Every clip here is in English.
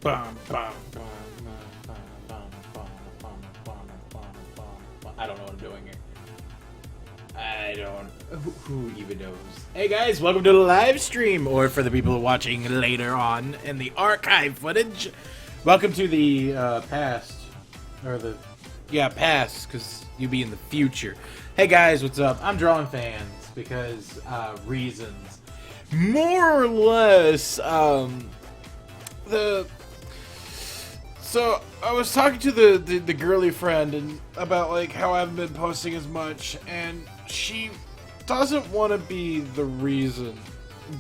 I don't know what I'm doing here. I don't. Who even knows? Hey guys, welcome to the live stream, or for the people watching later on in the archive footage, welcome to the past, or the past, because you be in the future. Hey guys, what's up? I'm drawing fans because reasons, more or less. So I was talking to the girly friend and about like how I haven't been posting as much, and she doesn't want to be the reason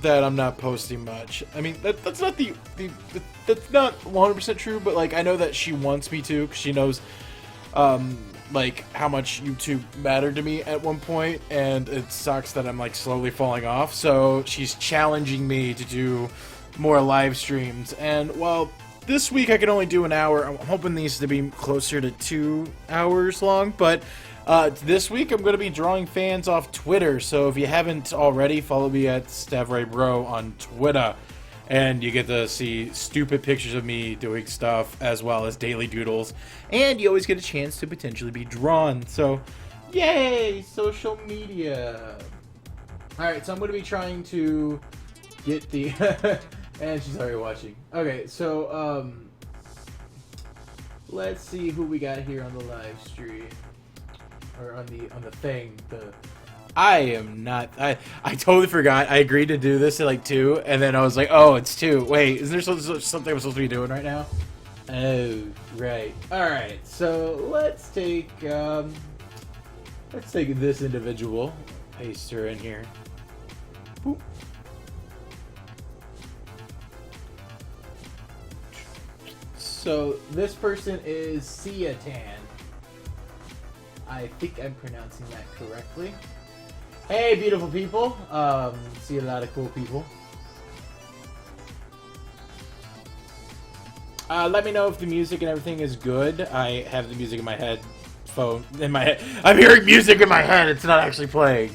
that I'm not posting much. I mean that's not that's not 100% true, but like I know that she wants me to, because she knows like how much YouTube mattered to me at one point, and it sucks that I'm like slowly falling off. So she's challenging me to do more live streams, and well, this week I can only do an hour. I'm hoping these to be closer to 2 hours long, but this week I'm going to be drawing fans off Twitter, so if you haven't already, follow me at StevRayBro on Twitter, and you get to see stupid pictures of me doing stuff, as well as daily doodles, and you always get a chance to potentially be drawn, so yay, social media. Alright, so I'm going to be trying to get the... And she's already watching. Okay, so, let's see who we got here on the live stream. Or on the thing. I am not... I totally forgot. I agreed to do this at, like, 2, and then I was like, oh, it's 2. Wait, is there something I'm supposed to be doing right now? Oh, right. Alright, so let's take this individual. Paste her in here. Boop. So this person is Ciatan. I think I'm pronouncing that correctly. Hey, beautiful people. See a lot of cool people. Let me know if the music and everything is good. I have the music in my head. In my head. I'm hearing music in my head. It's not actually playing.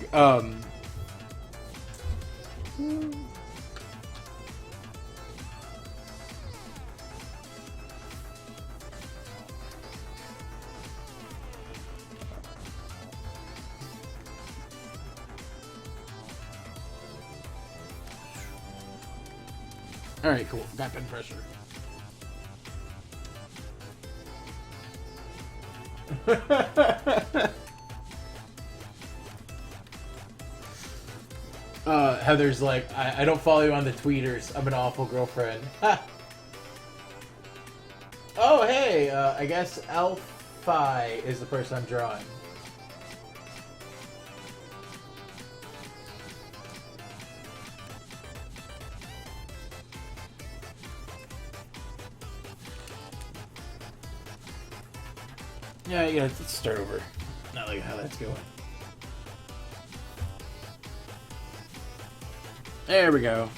Alright, cool. Got pen pressure. Heather's like, I don't follow you on the tweeters. I'm an awful girlfriend. Oh, hey! I guess Alphi is the person I'm drawing. Yeah, let's start over. Not like how that's going. There we go.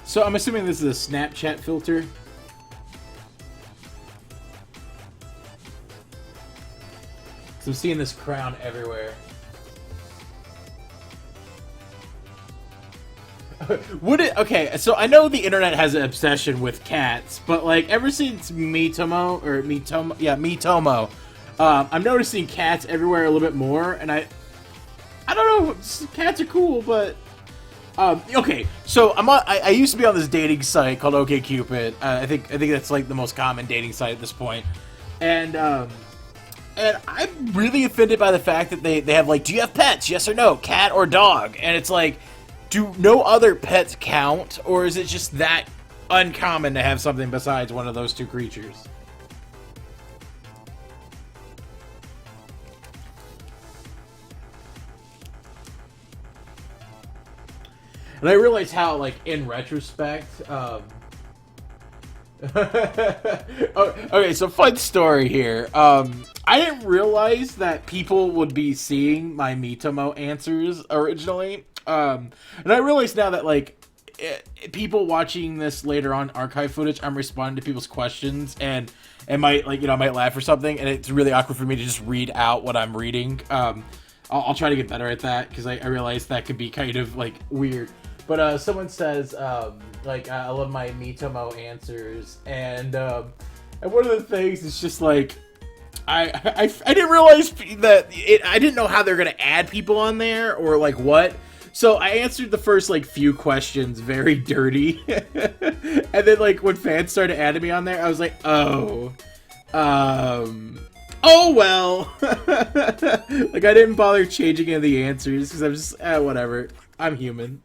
So I'm assuming this is a Snapchat filter. So I'm seeing this crown everywhere. Would it? Okay, so I know the internet has an obsession with cats, but like ever since Mitomo, I'm noticing cats everywhere a little bit more, and I don't know. Cats are cool, but okay. So I used to be on this dating site called OkCupid. I think that's like the most common dating site at this point, and I'm really offended by the fact that they have like, do you have pets? Yes or no, cat or dog? And it's like, do no other pets count, or is it just that uncommon to have something besides one of those two creatures? And I realized how, like, in retrospect, okay, so fun story here. I didn't realize that people would be seeing my Mitomo answers originally. And I realize now that, like, people watching this later on archive footage, I'm responding to people's questions, and it might, like, you know, I might laugh or something, and it's really awkward for me to just read out what I'm reading. I'll try to get better at that, because I realize that could be kind of, like, weird. But someone says, like, I love my Mitomo answers, and one of the things is just, like, I didn't realize that I didn't know how they're going to add people on there, or, like, what. So I answered the first, like, few questions very dirty, and then, like, when fans started adding me on there, I was like, oh, oh well. Like, I didn't bother changing any of the answers, because I'm just, whatever, I'm human.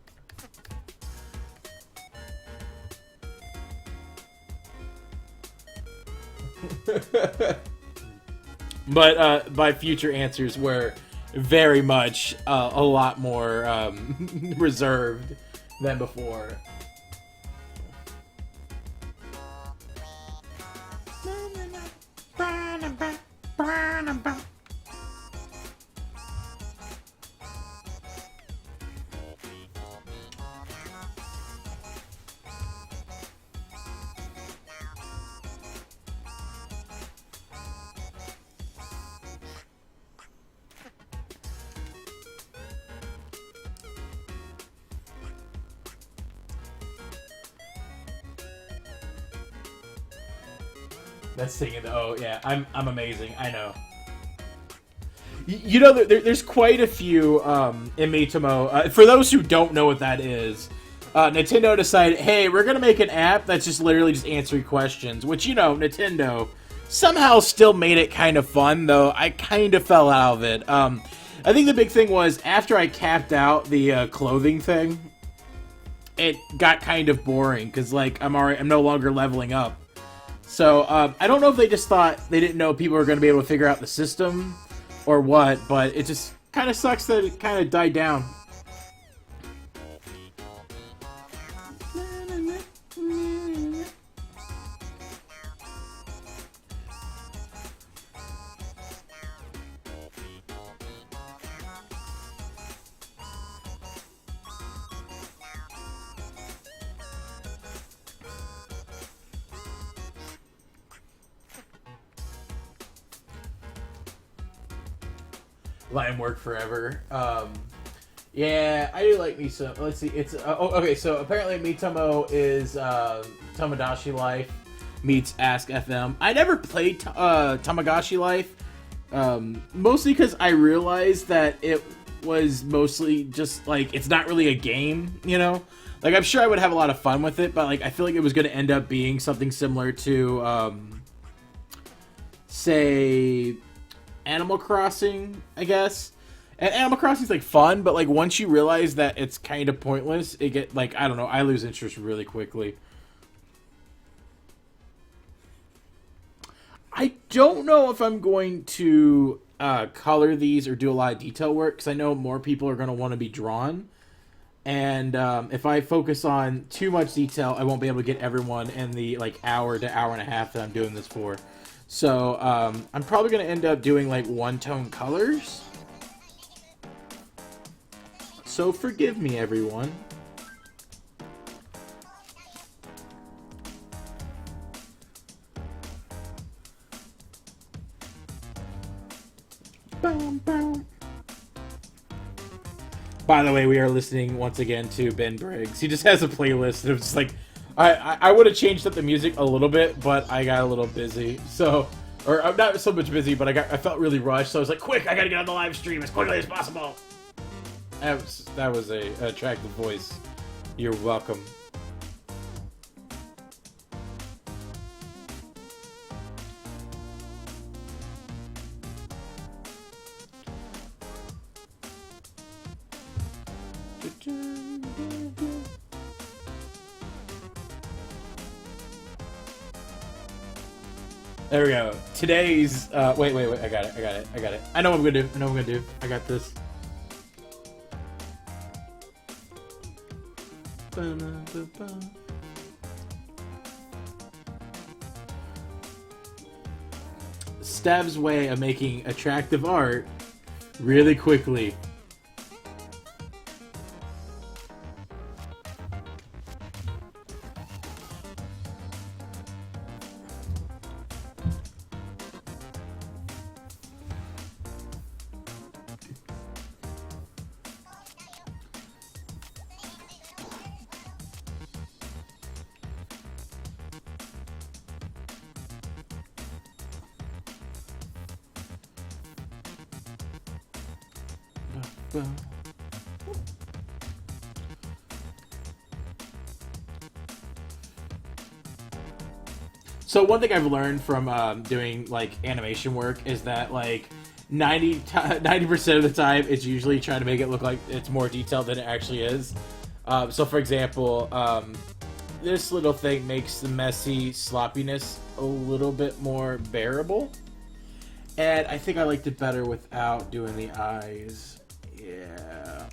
But my future answers were very much a lot more reserved than before. That's singing. Oh yeah, I'm amazing. I know. You know, there's quite a few in Mitomo. For those who don't know what that is, Nintendo decided, hey, we're gonna make an app that's just literally just answering questions. Which, you know, Nintendo somehow still made it kind of fun, though I kind of fell out of it. I think the big thing was after I capped out the clothing thing, it got kind of boring because, like, I'm no longer leveling up. So, I don't know if they just thought they didn't know people were going to be able to figure out the system or what, but it just kind of sucks that it kind of died down. Let him work forever. Yeah, I do like me some. Let's see. It's okay. So apparently, Mitomo is Tamagotchi Life meets Ask FM. I never played Tamagotchi Life, mostly because I realized that it was mostly just like it's not really a game. You know, like I'm sure I would have a lot of fun with it, but like I feel like it was going to end up being something similar to, say, Animal Crossing, I guess. And Animal Crossing's like fun, but like once you realize that it's kind of pointless, it get like, I don't know, I lose interest really quickly. I don't know if I'm going to color these or do a lot of detail work, because I know more people are going to want to be drawn. And if I focus on too much detail, I won't be able to get everyone in the like hour to hour and a half that I'm doing this for. So, I'm probably going to end up doing, like, one-tone colors. So, forgive me, everyone. Boom, boom. By the way, we are listening once again to Ben Briggs. He just has a playlist of just, like... I would have changed up the music a little bit, but I got a little busy. So, or I'm not so much busy, but I felt really rushed. So I was like, quick, I gotta get on the live stream as quickly as possible. That was a attractive voice. You're welcome. There we go. Today's, wait, I got it. I know what I'm gonna do. I got this. Stev's way of making attractive art really quickly. So one thing I've learned from doing like animation work is that like 90% of the time it's usually trying to make it look like it's more detailed than it actually is. So for example, this little thing makes the messy sloppiness a little bit more bearable. And I think I liked it better without doing the eyes. Yeah.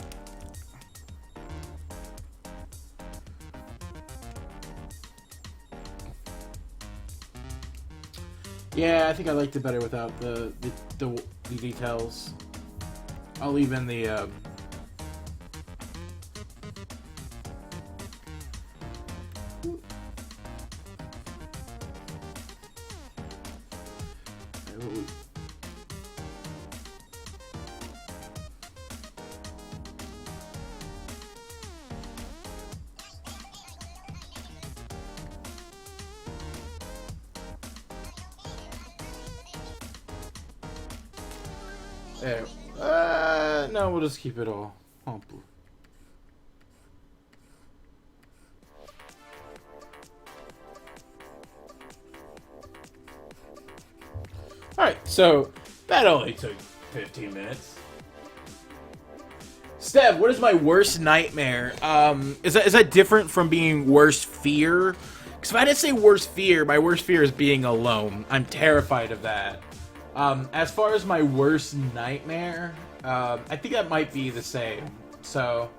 Yeah, I think I liked it better without the details. I'll leave in the there. No, we'll just keep it all. Alright, so that only took 15 minutes. Stev, what is my worst nightmare? Is that different from being worst fear? Because if I didn't say worst fear, my worst fear is being alone. I'm terrified of that. As far as my worst nightmare, I think that might be the same. So,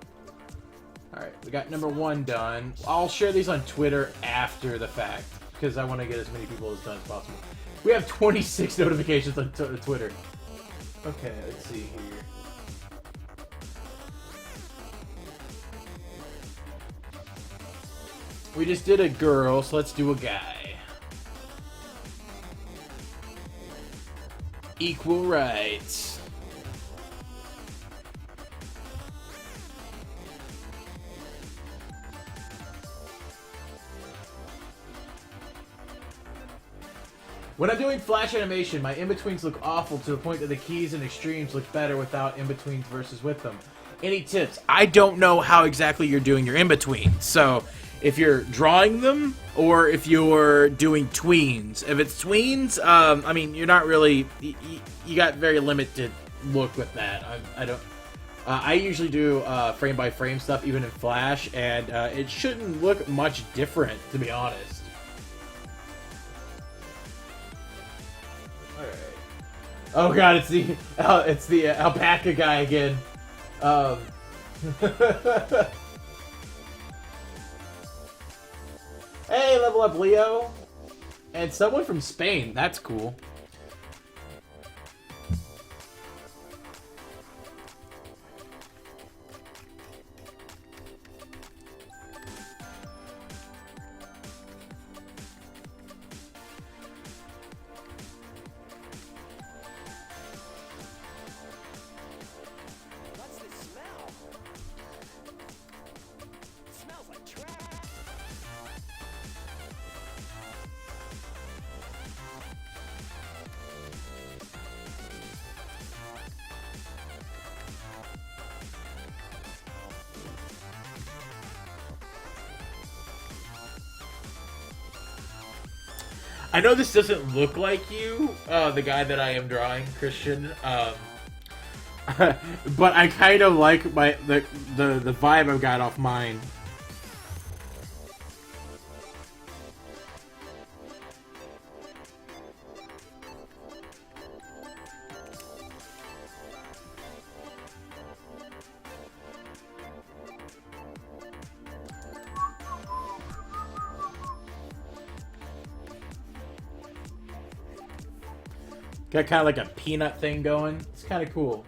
alright, we got number 1 done. I'll share these on Twitter after the fact, because I want to get as many people as done as possible. We have 26 notifications on Twitter. Okay, let's see here. We just did a girl, so let's do a guy. Equal rights. When I'm doing flash animation, my in-betweens look awful to the point that the keys and extremes look better without in-betweens versus with them. Any tips? I don't know how exactly you're doing your in-betweens, so if you're drawing them or if you're doing tweens. If it's tweens, I mean, you're not really... You got very limited look with that. I don't... I usually do frame-by-frame stuff, even in Flash, and it shouldn't look much different, to be honest. Alright. Oh god, it's the alpaca guy again. Hey, level up Leo! And someone from Spain, that's cool. I know this doesn't look like you, the guy that I am drawing, Christian, but I kind of like the vibe I've got off mine. Got kind of like a peanut thing going. It's kind of cool.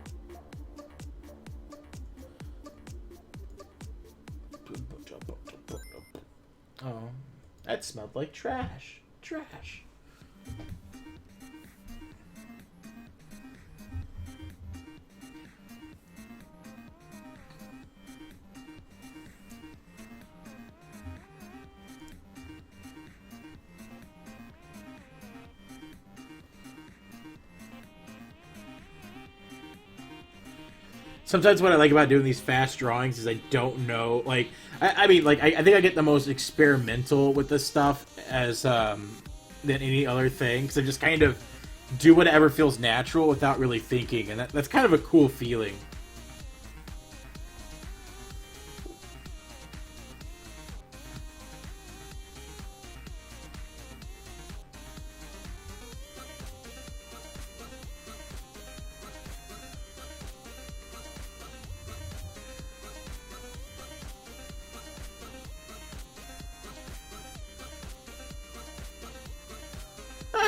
Oh, that smelled like trash. Trash. Sometimes what I like about doing these fast drawings is I don't know, like, I mean, like, I think I get the most experimental with this stuff as, than any other thing, because I just kind of do whatever feels natural without really thinking, and that's kind of a cool feeling.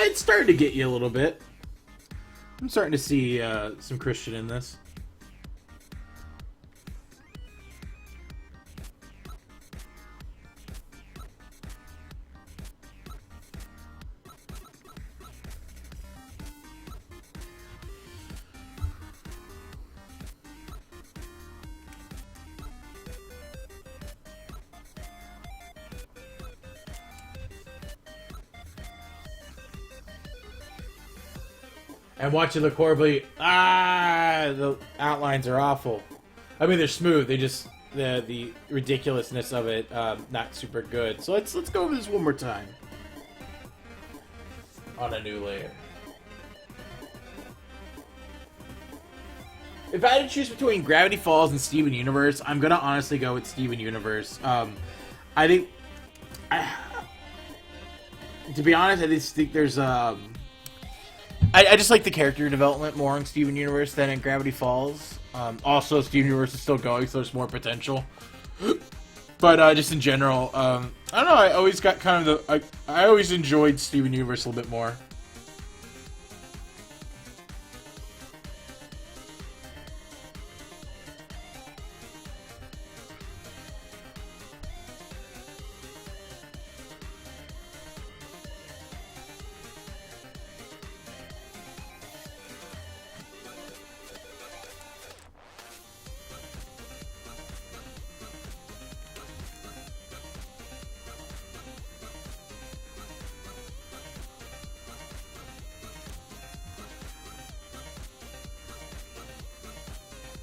It's starting to get you a little bit. I'm starting to see some Christian in this. And watch it look horribly. The outlines are awful. I mean, they're smooth. They just the ridiculousness of it, not super good. So let's go over this one more time on a new layer. If I had to choose between Gravity Falls and Steven Universe, I'm gonna honestly go with Steven Universe. I think, to be honest, I just think there's I just like the character development more in Steven Universe than in Gravity Falls. Also, Steven Universe is still going, so there's more potential. But just in general, I don't know. I always got kind of I always enjoyed Steven Universe a little bit more.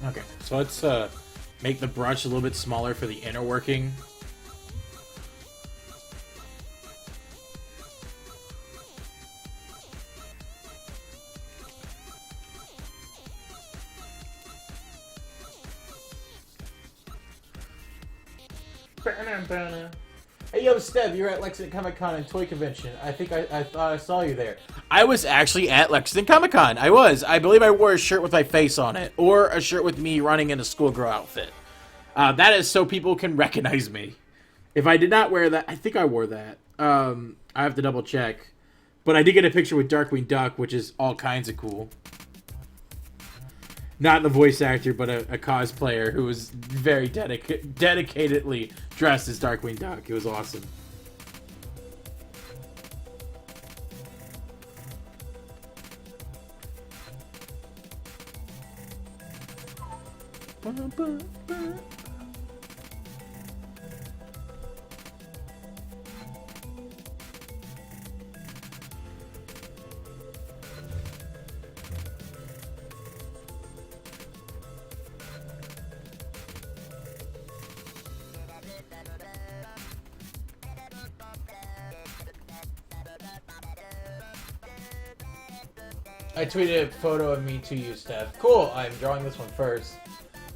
Okay, so let's make the brush a little bit smaller for the inner working. Hey, yo, Stev, you're at Lexington Comic Con and Toy Convention. I think I thought I saw you there. I was actually at Lexington Comic Con. I was. I believe I wore a shirt with my face on it, or a shirt with me running in a schoolgirl outfit. That is so people can recognize me. If I did not wear that, I think I wore that. I have to double check. But I did get a picture with Darkwing Duck, which is all kinds of cool. Not the voice actor, but a cosplayer who was very dedicatedly dressed as Darkwing Duck. It was awesome. I tweeted a photo of me to you, Stev. Cool, I'm drawing this one first.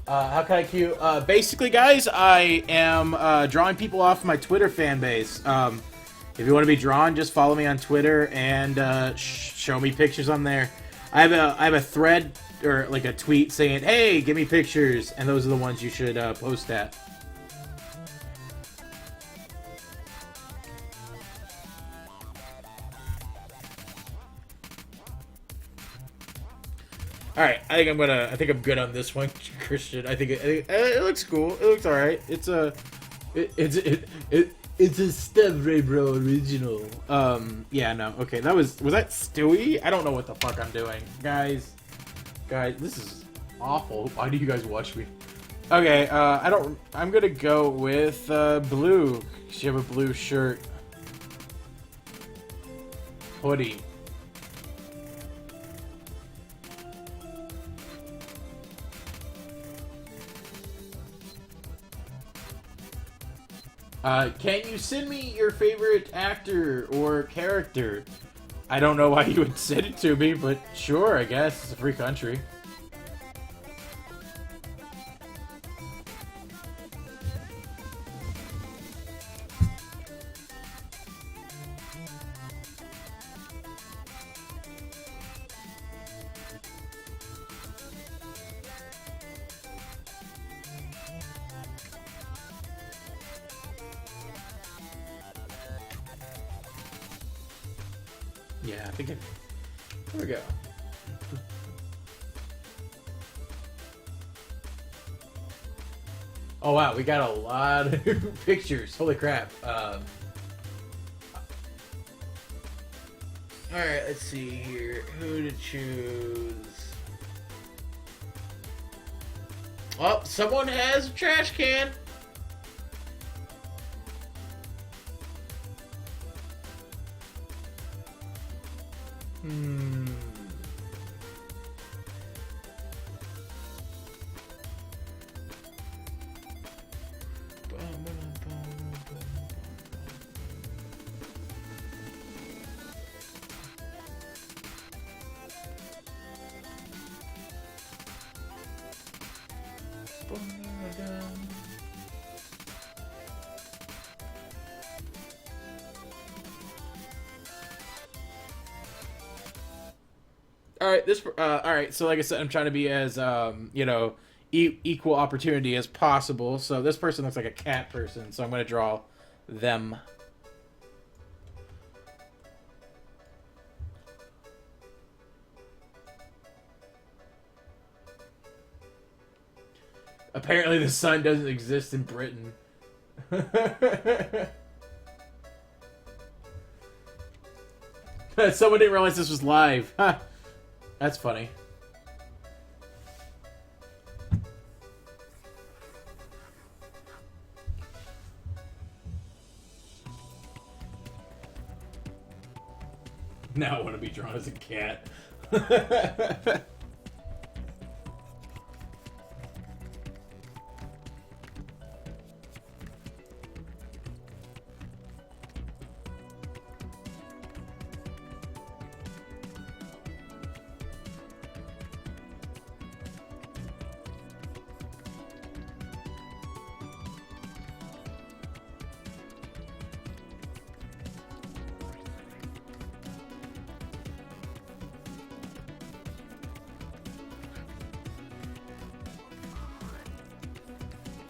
How can I cue? Basically, guys, I am drawing people off my Twitter fan base. If you want to be drawn, just follow me on Twitter and show me pictures on there. I have a thread or like a tweet saying, "Hey, give me pictures," and those are the ones you should post at. All right, I think I'm good on this one, Christian. I think it looks cool. It looks all right. It's a it's a Stev Bro original. Yeah, no, okay. Was that Stewie? I don't know what the fuck I'm doing, guys. This is awful. Why do you guys watch me? Okay, I'm gonna go with blue. You have a blue shirt, hoodie. Can you send me your favorite actor or character? I don't know why you would send it to me, but sure, I guess. It's a free country. Yeah, I think it... There we go. Oh wow, we got a lot of pictures. Holy crap. Alright, let's see here. Who to choose? Oh, someone has a trash can. All right. So, like I said, I'm trying to be as equal opportunity as possible. So this person looks like a cat person. So I'm going to draw them. Apparently, the sun doesn't exist in Britain. Someone didn't realize this was live. That's funny. Now I want to be drawn as a cat.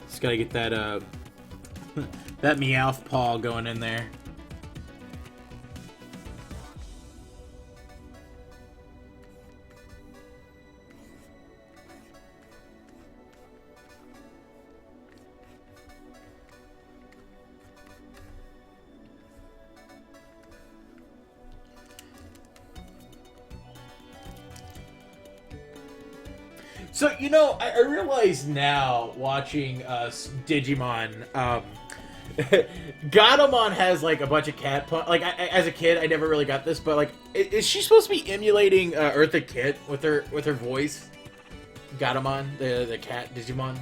Just gotta get that that Meowth paw going in there. So, you know, I realize now, watching Digimon, Gatomon has, like, a bunch of cat like, as a kid, I never really got this, but, like, is she supposed to be emulating Eartha Kitt with her voice? Gatomon, the cat Digimon?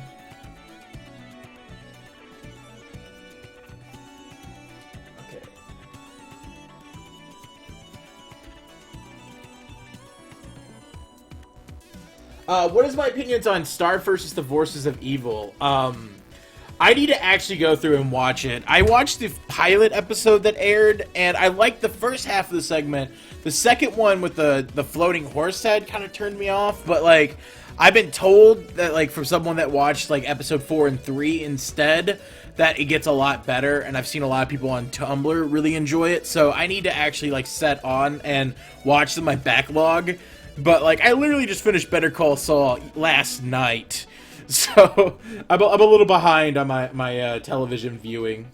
What is my opinions on Star versus the Forces of Evil? I need to actually go through and watch it. I watched the pilot episode that aired, and I liked the first half of the segment. The second one with the floating horse head kind of turned me off, but, like, I've been told that, like, from someone that watched, like, episode 4 and 3 instead, that it gets a lot better, and I've seen a lot of people on Tumblr really enjoy it, so I need to actually, like, set on and watch my backlog. But like, I literally just finished Better Call Saul last night, so I'm a little behind on my television viewing.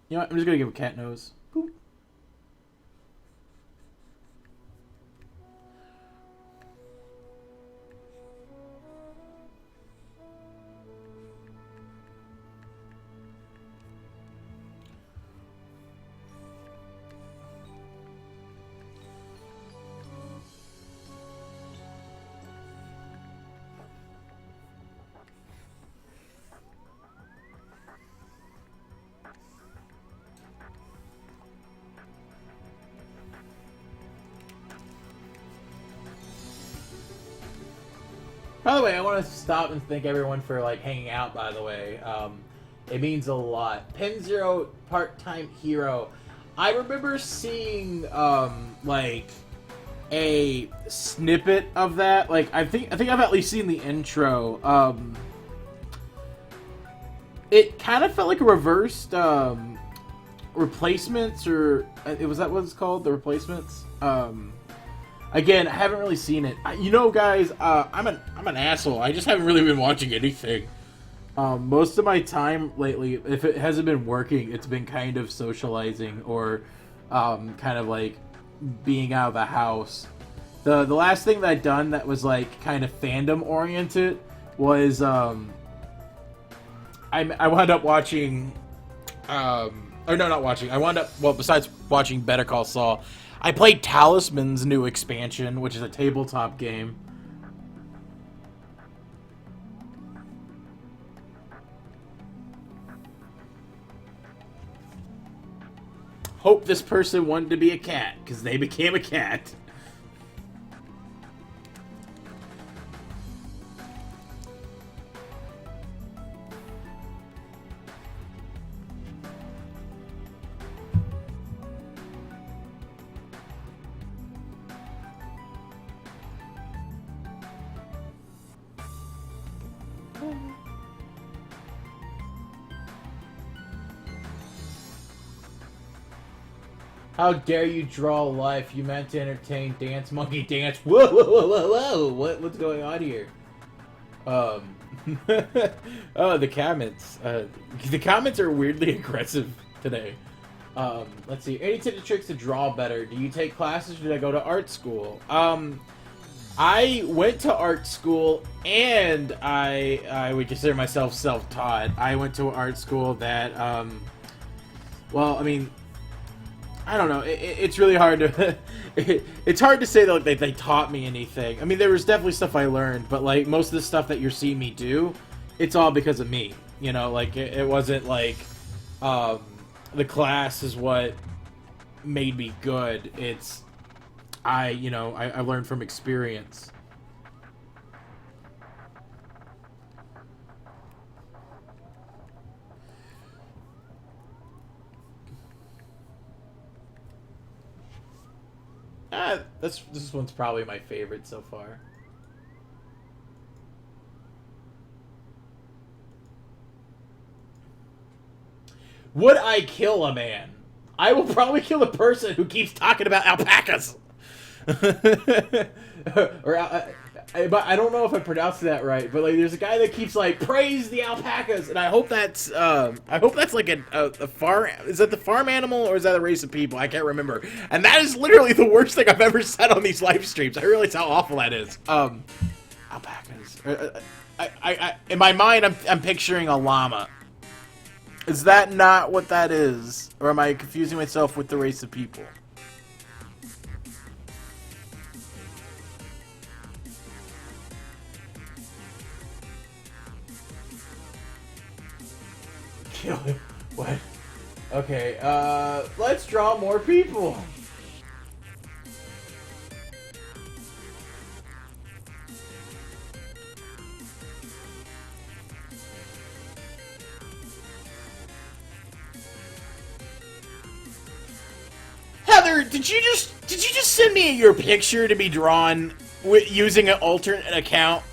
You know what? I'm just gonna give a cat nose. Boop. By the way, I want to stop and thank everyone for like hanging out. By the way, it means a lot. Pen Zero part-time hero. I remember seeing like a snippet of that. Like I think I've at least seen the intro. It kind of felt like a reversed replacements, or it was that what it's called, the replacements. Again, I haven't really seen it. You know, guys, I'm an asshole. I just haven't really been watching anything. Most of my time lately, if it hasn't been working, it's been kind of socializing or kind of like being out of the house. The last thing that I'd done that was like kind of fandom oriented was I wound up watching or no, not watching. I wound up, well, besides watching Better Call Saul, I played Talisman's new expansion, which is a tabletop game. Hope this person wanted to be a cat, because they became a cat. How dare you draw life? You meant to entertain, dance, monkey dance. Whoa, whoa, whoa, whoa, whoa! What's going on here? Oh, the comments. The comments are weirdly aggressive today. Let's see. Any tips and tricks to draw better? Do you take classes or did I go to art school? I went to art school and I would consider myself self-taught. I went to art school that, well, I mean, I don't know. It's really hard to. It's hard to say that like, they taught me anything. I mean, there was definitely stuff I learned, but like most of the stuff that you're seeing me do, it's all because of me. You know, like it wasn't like the class is what made me good. It's I learned from experience. This one's probably my favorite so far. Would I kill a man? I will probably kill a person who keeps talking about alpacas. Or I don't know if I pronounced that right, but like there's a guy that keeps like praise the alpacas, and I hope that's like a farm. Is that the farm animal or is that a race of people? I can't remember. And that is literally the worst thing I've ever said on these live streams. I realize how awful that is. Alpacas. I in my mind I'm picturing a llama. Is that not what that is, or am I confusing myself with the race of people? Kill him. What? Okay, let's draw more people. Father, did you just send me your picture to be drawn using an alternate account?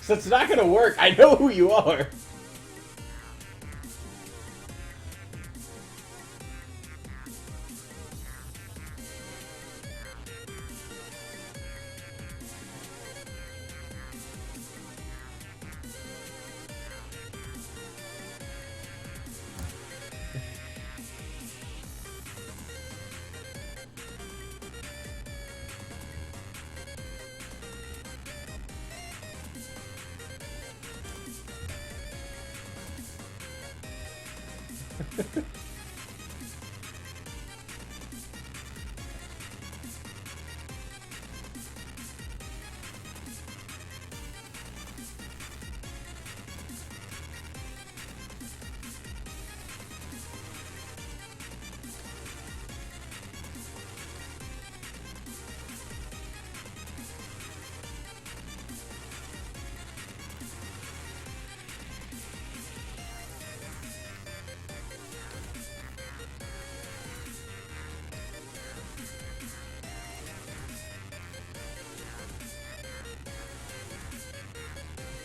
So it's not gonna work. I know who you are.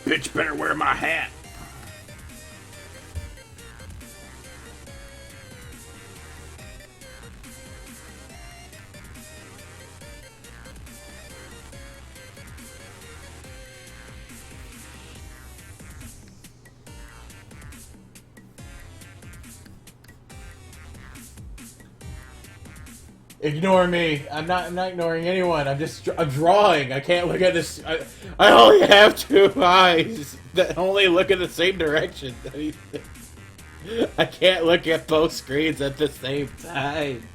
Bitch better wear my hat. Ignore me. I'm not ignoring anyone. I'm drawing. I can't look at this. I only have two eyes that only look in the same direction. I can't look at both screens at the same time.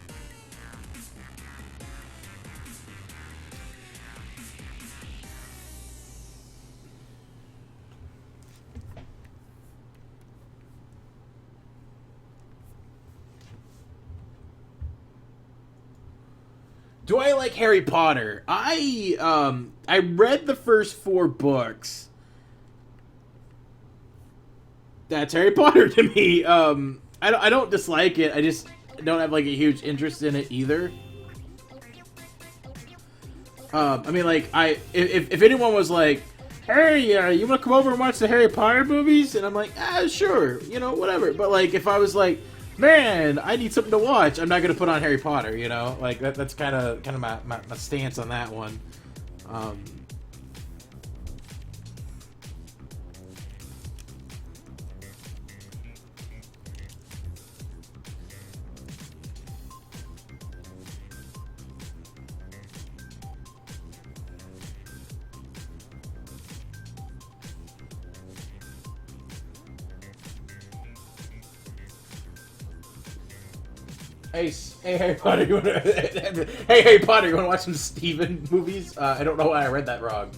Do I like Harry Potter? I read the first 4 books. That's Harry Potter to me. I don't dislike it. I just don't have like a huge interest in it either. I mean, like, if anyone was like, hey, you want to come over and watch the Harry Potter movies? And I'm like, sure, you know, whatever. But like, if I was like, man, I need something to watch, I'm not gonna put on Harry Potter, you know? Like, that's kind of my stance on that one. Hey, Harry Potter, you wanna... Hey, Harry Potter, you wanna watch some Steven movies? I don't know why I read that wrong.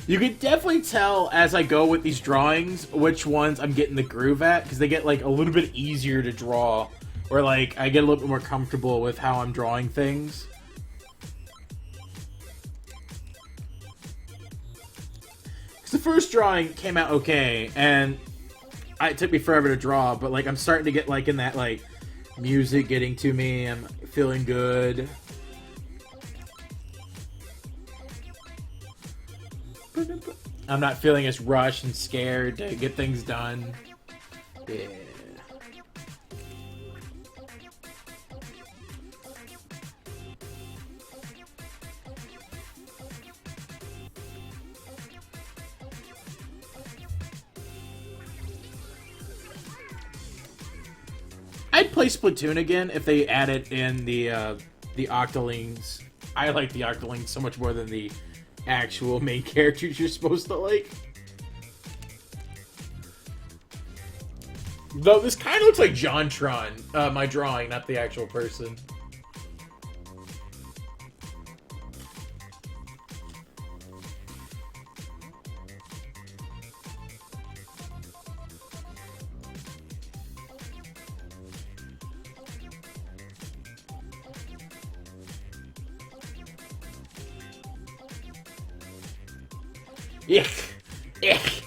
You can definitely tell as I go with these drawings which ones I'm getting the groove at, because they get like a little bit easier to draw, or like I get a little bit more comfortable with how I'm drawing things. Because the first drawing came out okay, and it took me forever to draw, but like I'm starting to get like in that like music getting to me, I'm feeling good. I'm not feeling as rushed and scared to get things done. Yeah. I'd play Splatoon again if they added in the Octolings. I like the Octolings so much more than the actual main characters you're supposed to like. Though this kind of looks like JonTron, my drawing, not the actual person. Ick. Ick.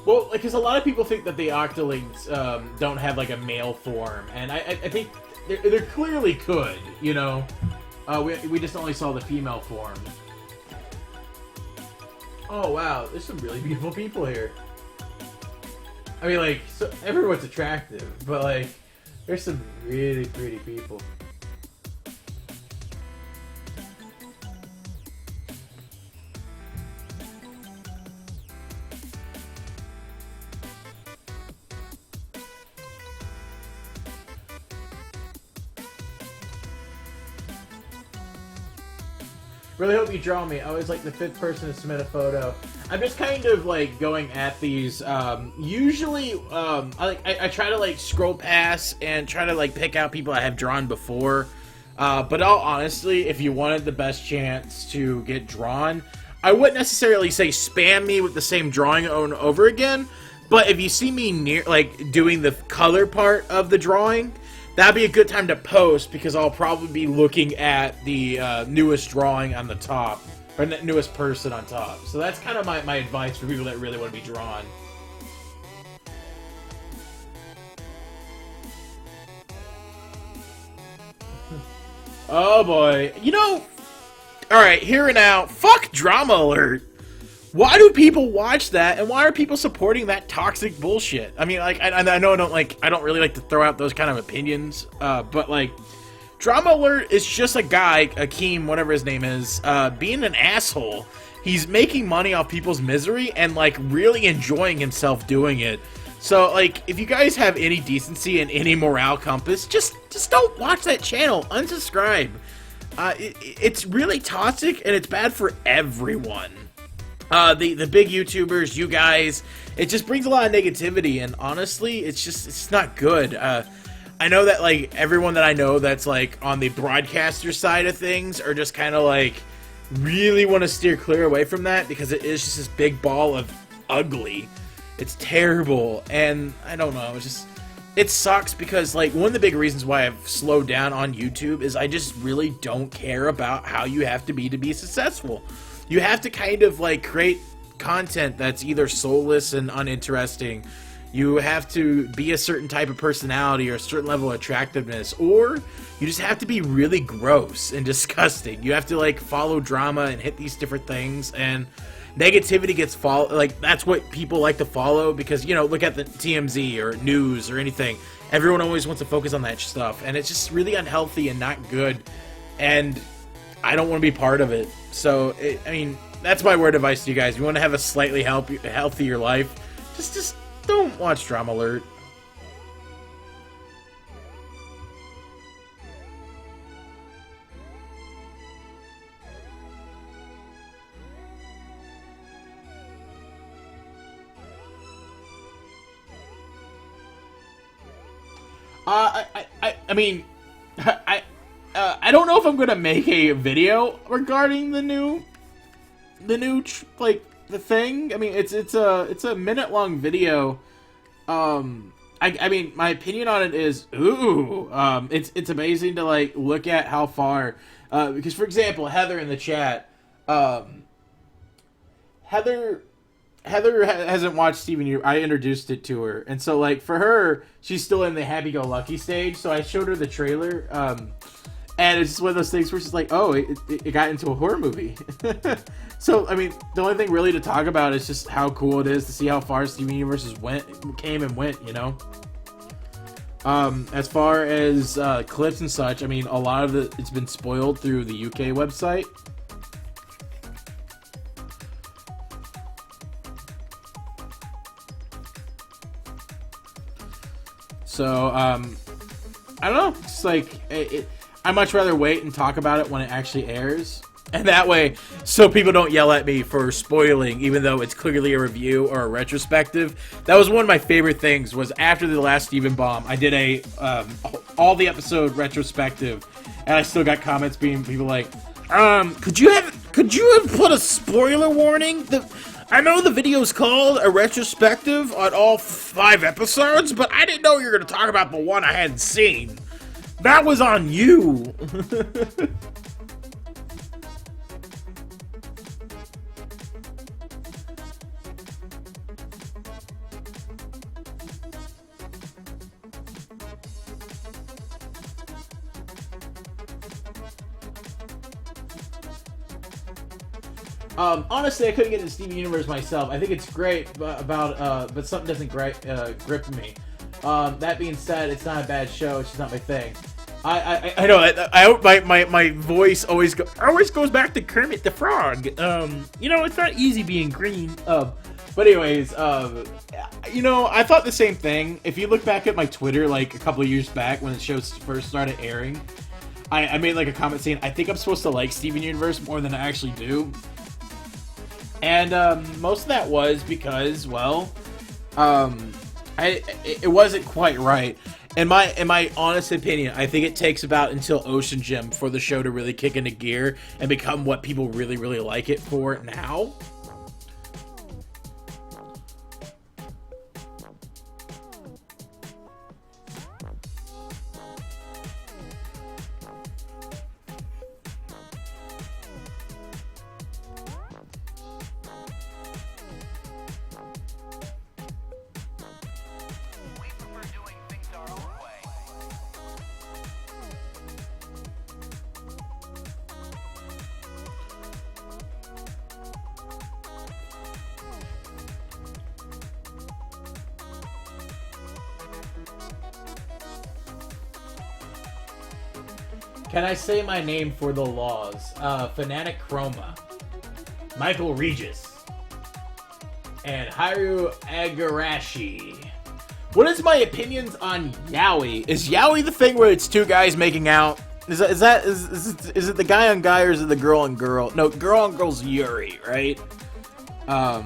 Well, because a lot of people think that the Octolings don't have like a male form, and I think they clearly could. You know, we just only saw the female form. Oh wow, there's some really beautiful people here. I mean, like, so everyone's attractive, but like, there's some really pretty people. Really hope you draw me. I always like the 5th person to submit a photo. I'm just kind of like going at these. Usually, I try to like scroll past and try to like pick out people I have drawn before. But all honestly, if you wanted the best chance to get drawn, I wouldn't necessarily say spam me with the same drawing over and over again. But if you see me near like doing the color part of the drawing, that'd be a good time to post, because I'll probably be looking at the newest drawing on the top, or the newest person on top. So that's kind of my advice for people that really want to be drawn. Oh boy. You know, alright, here and now, fuck Drama Alert. Why do people watch that, and why are people supporting that toxic bullshit? I mean, like, I know I don't really like to throw out those kind of opinions, but like, Drama Alert is just a guy, Akeem, whatever his name is, being an asshole. He's making money off people's misery and like really enjoying himself doing it. So like, if you guys have any decency and any morale compass, just don't watch that channel. Unsubscribe. It's really toxic and it's bad for everyone. The big YouTubers, you guys, it just brings a lot of negativity, and honestly, it's not good. I know that, like, everyone that I know that's, like, on the broadcaster side of things are just kind of, like, really want to steer clear away from that, because it is just this big ball of ugly. It's terrible, and I don't know, it sucks, because, like, one of the big reasons why I've slowed down on YouTube is I just really don't care about how you have to be successful. You have to kind of, like, create content that's either soulless and uninteresting. You have to be a certain type of personality or a certain level of attractiveness, or you just have to be really gross and disgusting. You have to, like, follow drama and hit these different things, and negativity gets like, that's what people like to follow, because, you know, look at the TMZ or news or anything. Everyone always wants to focus on that stuff, and it's just really unhealthy and not good, and I don't want to be part of it. So, I mean, that's my word of advice to you guys. If you want to have a slightly healthier life, just don't watch Drama Alert. I mean, I don't know if I'm gonna make a video regarding the new like, the thing. I mean, it's a minute-long video. I mean, my opinion on it is, ooh, it's amazing to, like, look at how far, because, for example, Heather in the chat, Heather hasn't watched Steven U. I introduced it to her, and so, like, for her, she's still in the happy-go-lucky stage, so I showed her the trailer, And it's just one of those things where it's just like, oh, it got into a horror movie. So, I mean, the only thing really to talk about is just how cool it is to see how far Steven Universe came and went, you know? As far as clips and such, I mean, a lot of it's been spoiled through the UK website. So, I don't know. It's like, I'd much rather wait and talk about it when it actually airs. And that way, so people don't yell at me for spoiling, even though it's clearly a review or a retrospective. That was one of my favorite things, was after the last Steven Bomb, I did a all the episode retrospective, and I still got comments being people like, could you have put a spoiler warning? I know the video's called a retrospective on all 5 episodes, but I didn't know you were going to talk about the one I hadn't seen. That was on you. Honestly, I couldn't get into Steven Universe myself. I think it's great, but something doesn't grip me. That being said, it's not a bad show. It's just not my thing. I know. I hope my voice always goes back to Kermit the Frog. You know, it's not easy being green. But anyways, you know, I thought the same thing. If you look back at my Twitter, like a couple of years back when the show first started airing, I made like a comment saying I think I'm supposed to like Steven Universe more than I actually do. And most of that was because, well, it wasn't quite right. In my honest opinion, I think it takes about until Ocean Gym for the show to really kick into gear and become what people really, really like it for now. Can I say my name for the laws? Fanatic Chroma, Michael Regis, and Haru Agarashi. What is my opinions on yaoi? Is yaoi the thing where it's 2 guys making out? Is it the guy on guy or is it the girl on girl? No, girl on girl's Yuri, right? I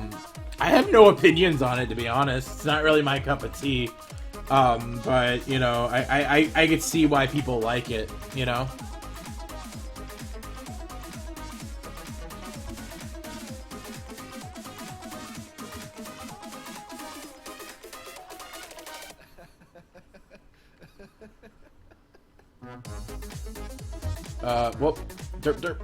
have no opinions on it, to be honest. It's not really my cup of tea. But, you know, I could see why people like it, you know? Whoop. Derp.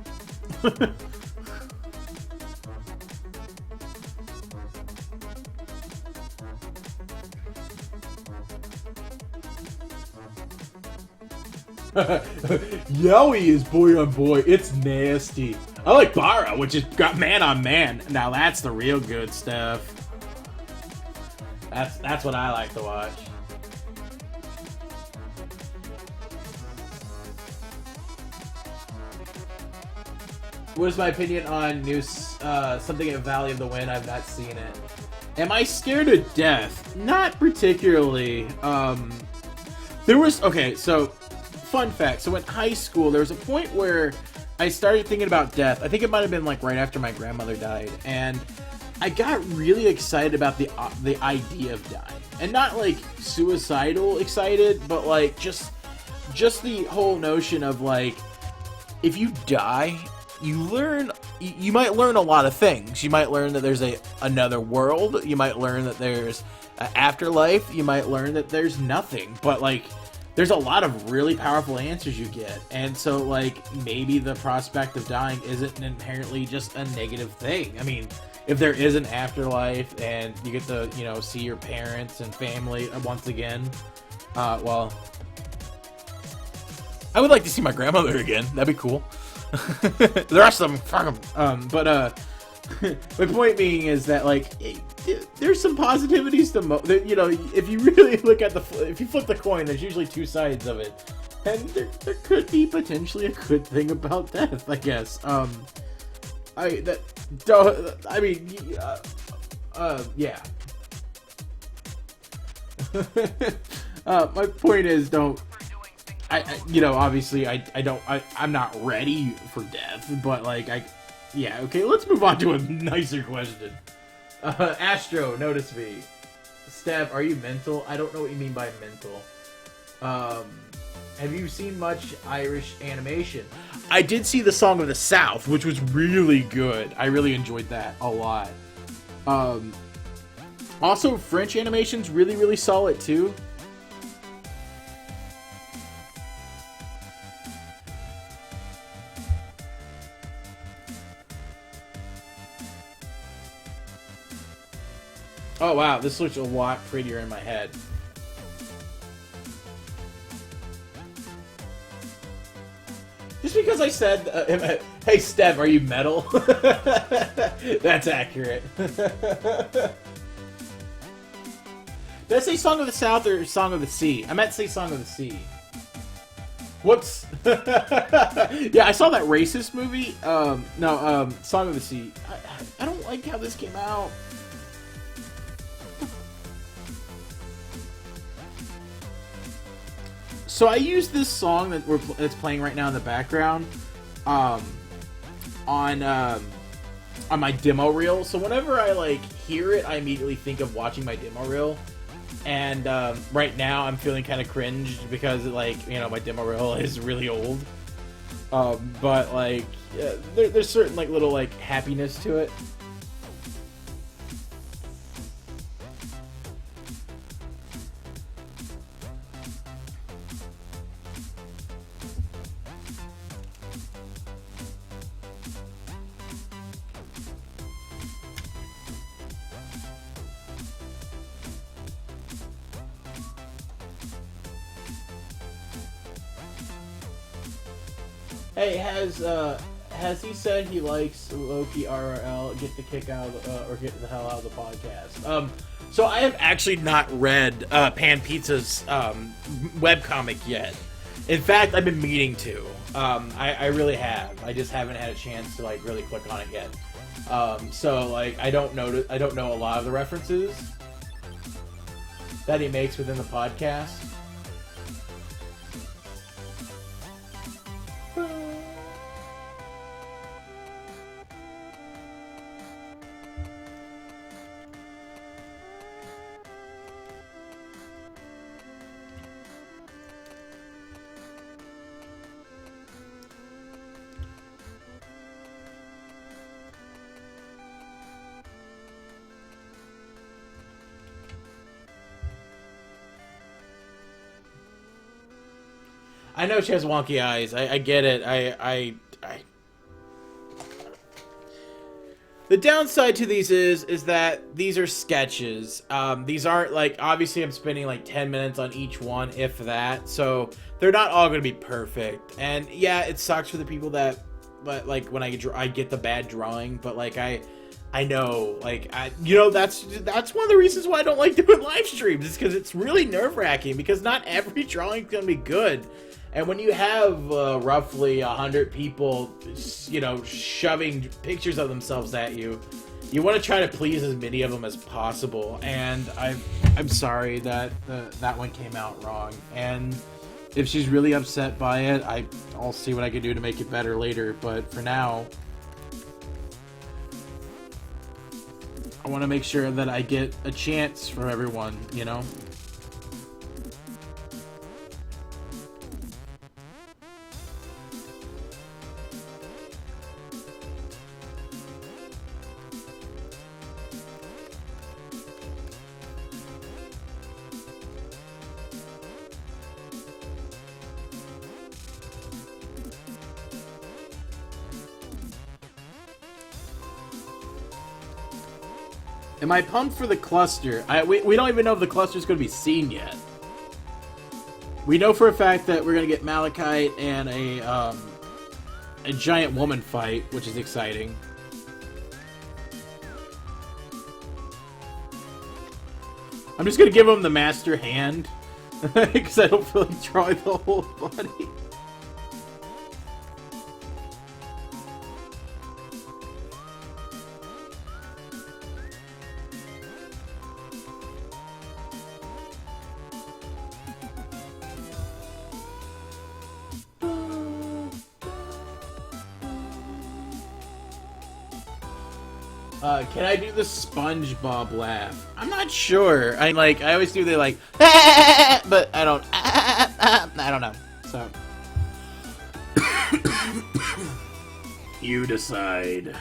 Yaoi is boy on boy. It's nasty. I like Bara, which is got man on man. Now that's the real good stuff. That's what I like to watch. What is my opinion on new something at Valley of the Wind? I've not seen it. Am I scared of death? Not particularly. Okay, so fun fact. So in high school, there was a point where I started thinking about death. I think it might have been like right after my grandmother died, and I got really excited about the idea of dying, and not like suicidal excited, but like just the whole notion of like, if you die, you might learn a lot of things. You might learn that there's another world. You might learn that there's an afterlife. You might learn that there's nothing. But like, there's a lot of really powerful answers you get. And so like, maybe the prospect of dying isn't inherently just a negative thing. I mean, if there is an afterlife and you get to, you know, see your parents and family once again, well, I would like to see my grandmother again. That'd be cool. The rest of them, fuck them. My point being is that like there's some positivities to you know, if you really look at if you flip the coin, there's usually two sides of it, and there could be potentially a good thing about death, I guess. Yeah. My point is, you know, obviously I'm not ready for death, but like yeah, okay, let's move on to a nicer question. Astro, notice me. Stev, are you mental? I don't know what you mean by mental. Have you seen much Irish animation? I did see the Song of the South, which was really good. I really enjoyed that a lot. Also, French animation's really, really solid too. Oh wow, this looks a lot prettier in my head. Just because I said, hey Stev, are you metal? That's accurate. Did I say Song of the South or Song of the Sea? I meant to say Song of the Sea. Whoops. Yeah, I saw that racist movie. No, Song of the Sea. I don't like how this came out. So I use this song that's playing right now in the background on my demo reel. So whenever I like hear it, I immediately think of watching my demo reel. And right now I'm feeling kind of cringe because like, you know, my demo reel is really old. But like there's certain like little like happiness to it. Hey, has he said he likes Loki RRL? Get the kick out of or get the hell out of the podcast. So I have actually not read Pan Pizza's webcomic yet. In fact, I've been meaning to. I really have. I just haven't had a chance to like really click on it yet. So like I don't know a lot of the references that he makes within the podcast. I know she has wonky eyes. I get it. The downside to these is that these are sketches. These aren't like, obviously I'm spending like 10 minutes on each one, if that. So they're not all going to be perfect. And yeah, it sucks for the people that, but like when I get the bad drawing, but like I know, like, you know, that's one of the reasons why I don't like doing live streams, is because it's really nerve-wracking, because not every drawing's going to be good. And when you have roughly 100 people, you know, shoving pictures of themselves at you, you want to try to please as many of them as possible. And I'm sorry that that one came out wrong. And if she's really upset by it, I'll see what I can do to make it better later. But for now, I want to make sure that I get a chance for everyone, you know? Am I pumped for the cluster? We don't even know if the cluster's going to be seen yet. We know for a fact that we're gonna get Malachite and a giant woman fight, which is exciting. I'm just gonna give him the master hand because I don't feel like drawing the whole body. Can I do the SpongeBob laugh? I'm not sure. I always do the like, but I don't. I don't know. So you decide.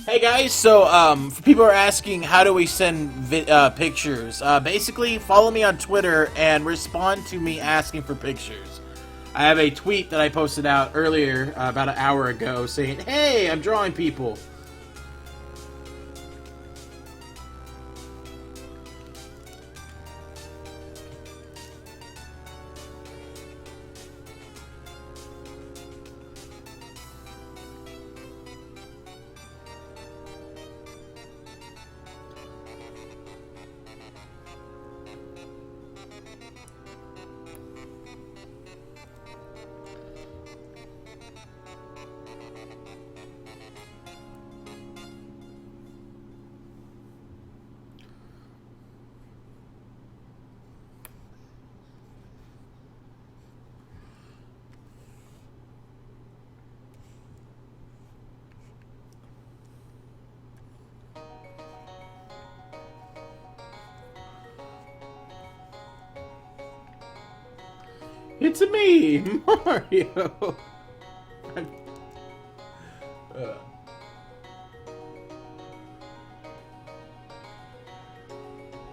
Hey guys, so for people who are asking how do we send pictures, basically follow me on Twitter and respond to me asking for pictures. I have a tweet that I posted out earlier, about an hour ago, saying, hey, I'm drawing people. It's me, Mario.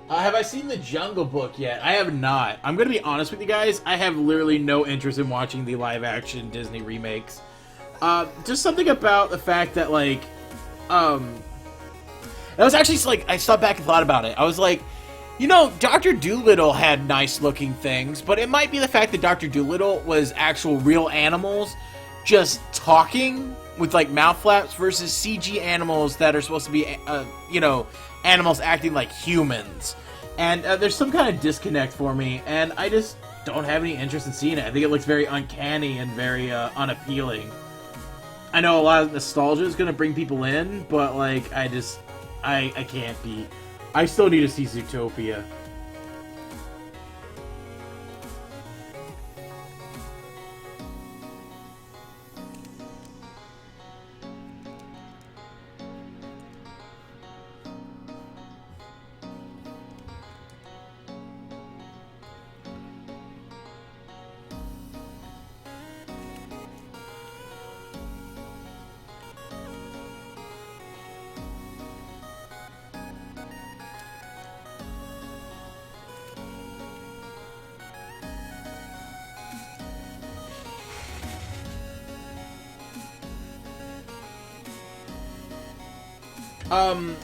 Have I seen the Jungle Book yet? I have not. I'm gonna be honest with you guys. I have literally no interest in watching the live-action Disney remakes. Just something about the fact that, like, that was actually, like, I stopped back and thought about it. I was like, you know, Dr. Dolittle had nice-looking things, but it might be the fact that Dr. Dolittle was actual real animals just talking with, like, mouth flaps versus CG animals that are supposed to be, you know, animals acting like humans. And there's some kind of disconnect for me, and I just don't have any interest in seeing it. I think it looks very uncanny and very unappealing. I know a lot of nostalgia is going to bring people in, but, like, I can't be... I still need to see Zootopia.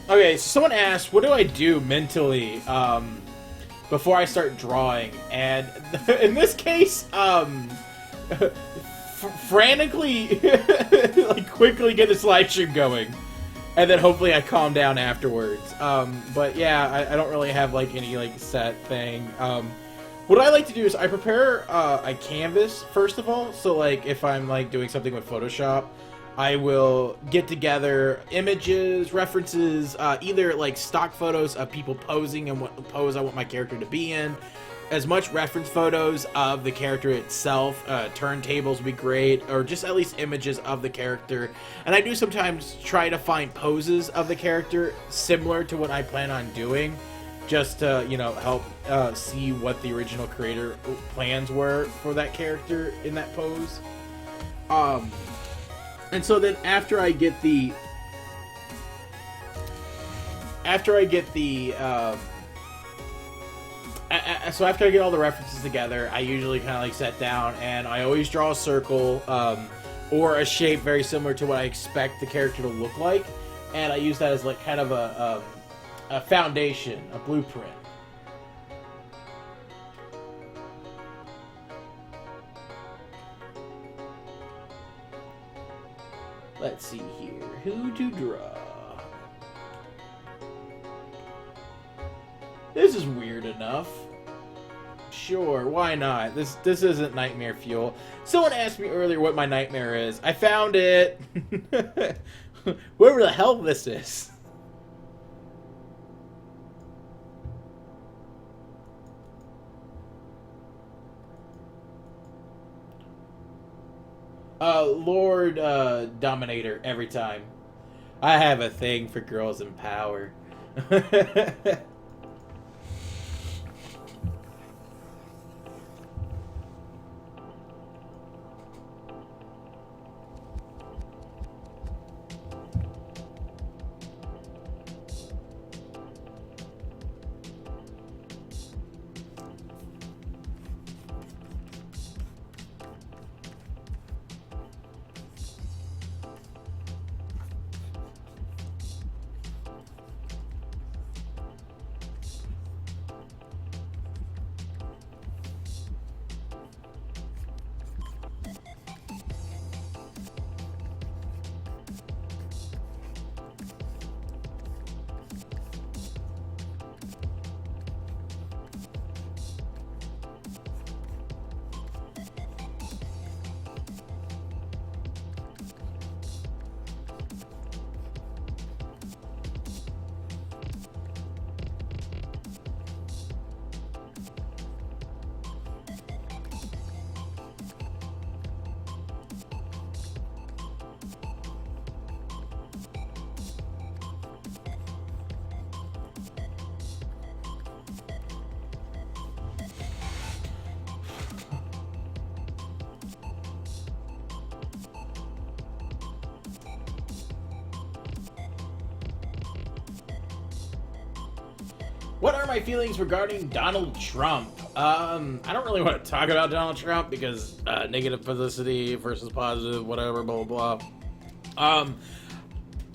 Okay, so someone asked, what do I do mentally, before I start drawing? And in this case, frantically, like, quickly get the slideshow going. And then hopefully I calm down afterwards. But yeah, I don't really have, like, any, like, set thing. What I like to do is I prepare, a canvas, first of all. So, like, if I'm, like, doing something with Photoshop, I will get together images, references, either like stock photos of people posing and what pose I want my character to be in, as much reference photos of the character itself, turntables would be great, or just at least images of the character. And I do sometimes try to find poses of the character similar to what I plan on doing, just to, you know, help see what the original creator plans were for that character in that pose. And so then after I get the so after I get all the references together, I usually kind of like sit down and I always draw a circle. or a shape very similar to what I expect the character to look like, and I use that as like kind of a foundation, a blueprint. Let's see here. Who to draw? This is weird enough. Sure, why not? This isn't nightmare fuel. Someone asked me earlier what my nightmare is. I found it. Whoever the hell this is. Lord Dominator every time. I have a thing for girls in power. What are my feelings regarding Donald Trump? I don't really want to talk about Donald Trump because negative publicity versus positive, whatever, blah, blah, blah.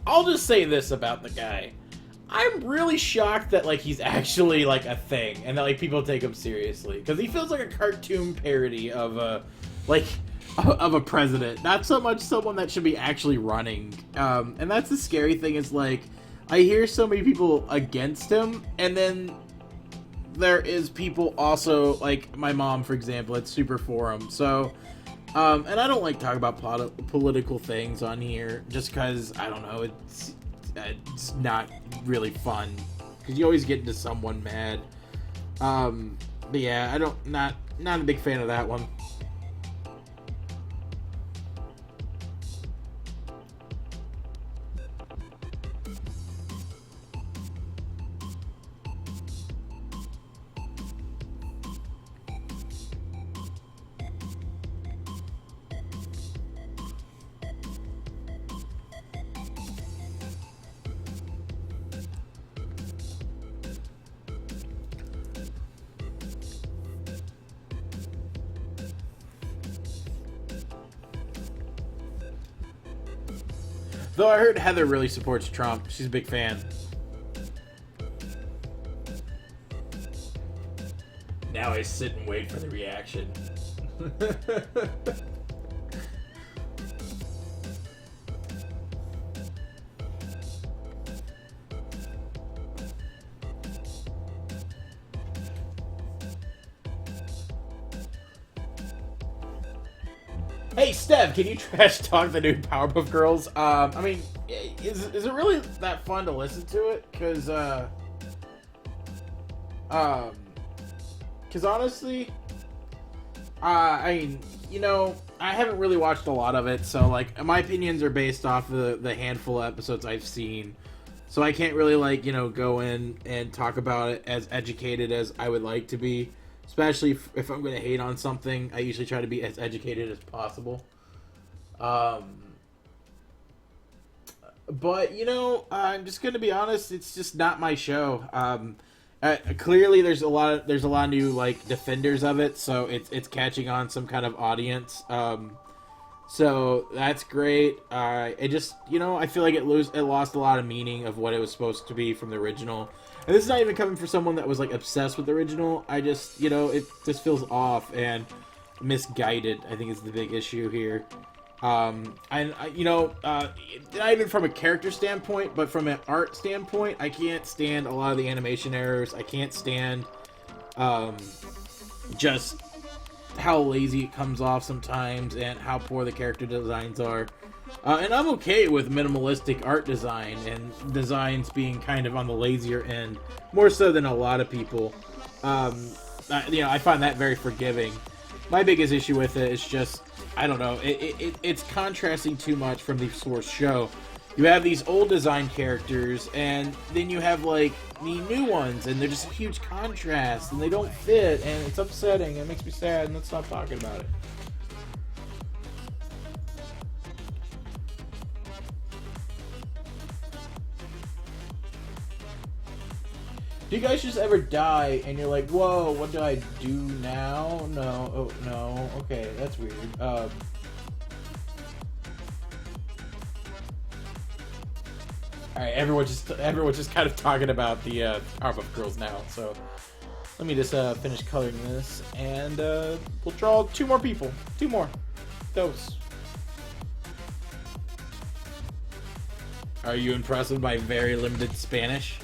I'll just say this about the guy. I'm really shocked that, like, he's actually, like, a thing and that, like, people take him seriously. Because he feels like a cartoon parody of a, like, of a president. Not so much someone that should be actually running. And that's the scary thing is, like, I hear so many people against him, and then there is people also, like my mom, for example, it's super for him. So, and I don't like talking about political things on here, just because, I don't know, it's not really fun, because you always get into someone mad. But yeah, not a big fan of that one. Though I heard Heather really supports Trump. She's a big fan. Now I sit and wait for the reaction. Hey, Stev, can you trash talk the new Powerpuff Girls? I mean, is it really that fun to listen to it? Because honestly, I mean, you know, I haven't really watched a lot of it, so, like, my opinions are based off of the handful of episodes I've seen. So I can't really, like, you know, go in and talk about it as educated as I would like to be. Especially if I'm going to hate on something, I usually try to be as educated as possible. But, you know, I'm just going to be honest, it's just not my show. Clearly there's a lot of new, like, defenders of it, so it's catching on some kind of audience. So that's great. It just, I feel like it lost a lot of meaning of what it was supposed to be from the original. And this is not even coming from someone that was like obsessed with the original. I just, it just feels off and misguided. I think is the big issue here. And not even from a character standpoint, but from an art standpoint, I can't stand a lot of the animation errors. I can't stand, just how lazy it comes off sometimes and how poor the character designs are. And I'm okay with minimalistic art design and designs being kind of on the lazier end, more so than a lot of people. I find that very forgiving. My biggest issue with it is just, I don't know, it's contrasting too much from the source show. You have these old design characters, and then you have, like, the new ones, and they're just a huge contrast, and they don't fit, and it's upsetting, and it makes me sad, and let's stop talking about it. Do you guys just ever die, and you're like, whoa, what do I do now? No, oh, no, okay, that's weird. Alright, everyone's just kind of talking about the Powerpuff Girls now, so let me just finish coloring this, and we'll draw 2 more people. 2 more. Those. Are you impressed with my very limited Spanish?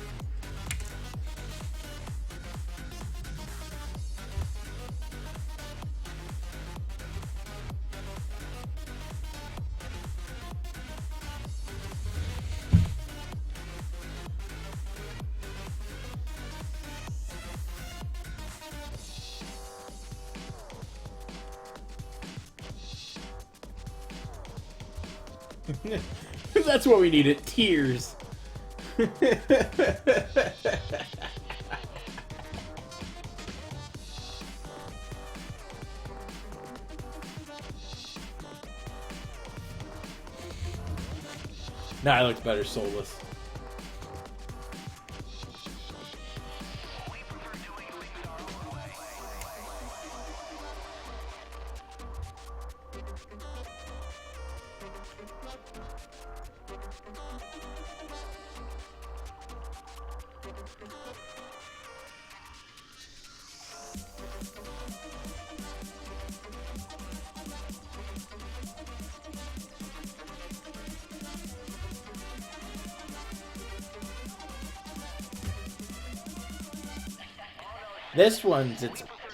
That's what we needed. Tears. Nah, I looked better soulless.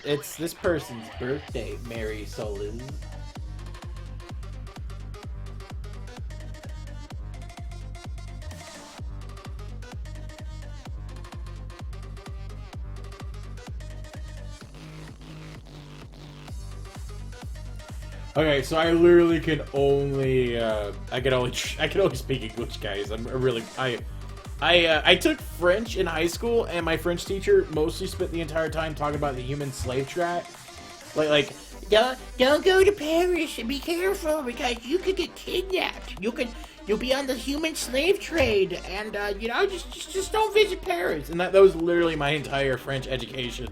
It's this person's birthday, Mary Solis. Okay, so I literally can only I can only speak English, guys. I took French in high school, and my French teacher mostly spent the entire time talking about the human slave trade. Like, don't go to Paris and be careful because you could get kidnapped. You'll be on the human slave trade, and just don't visit Paris. And that was literally my entire French education.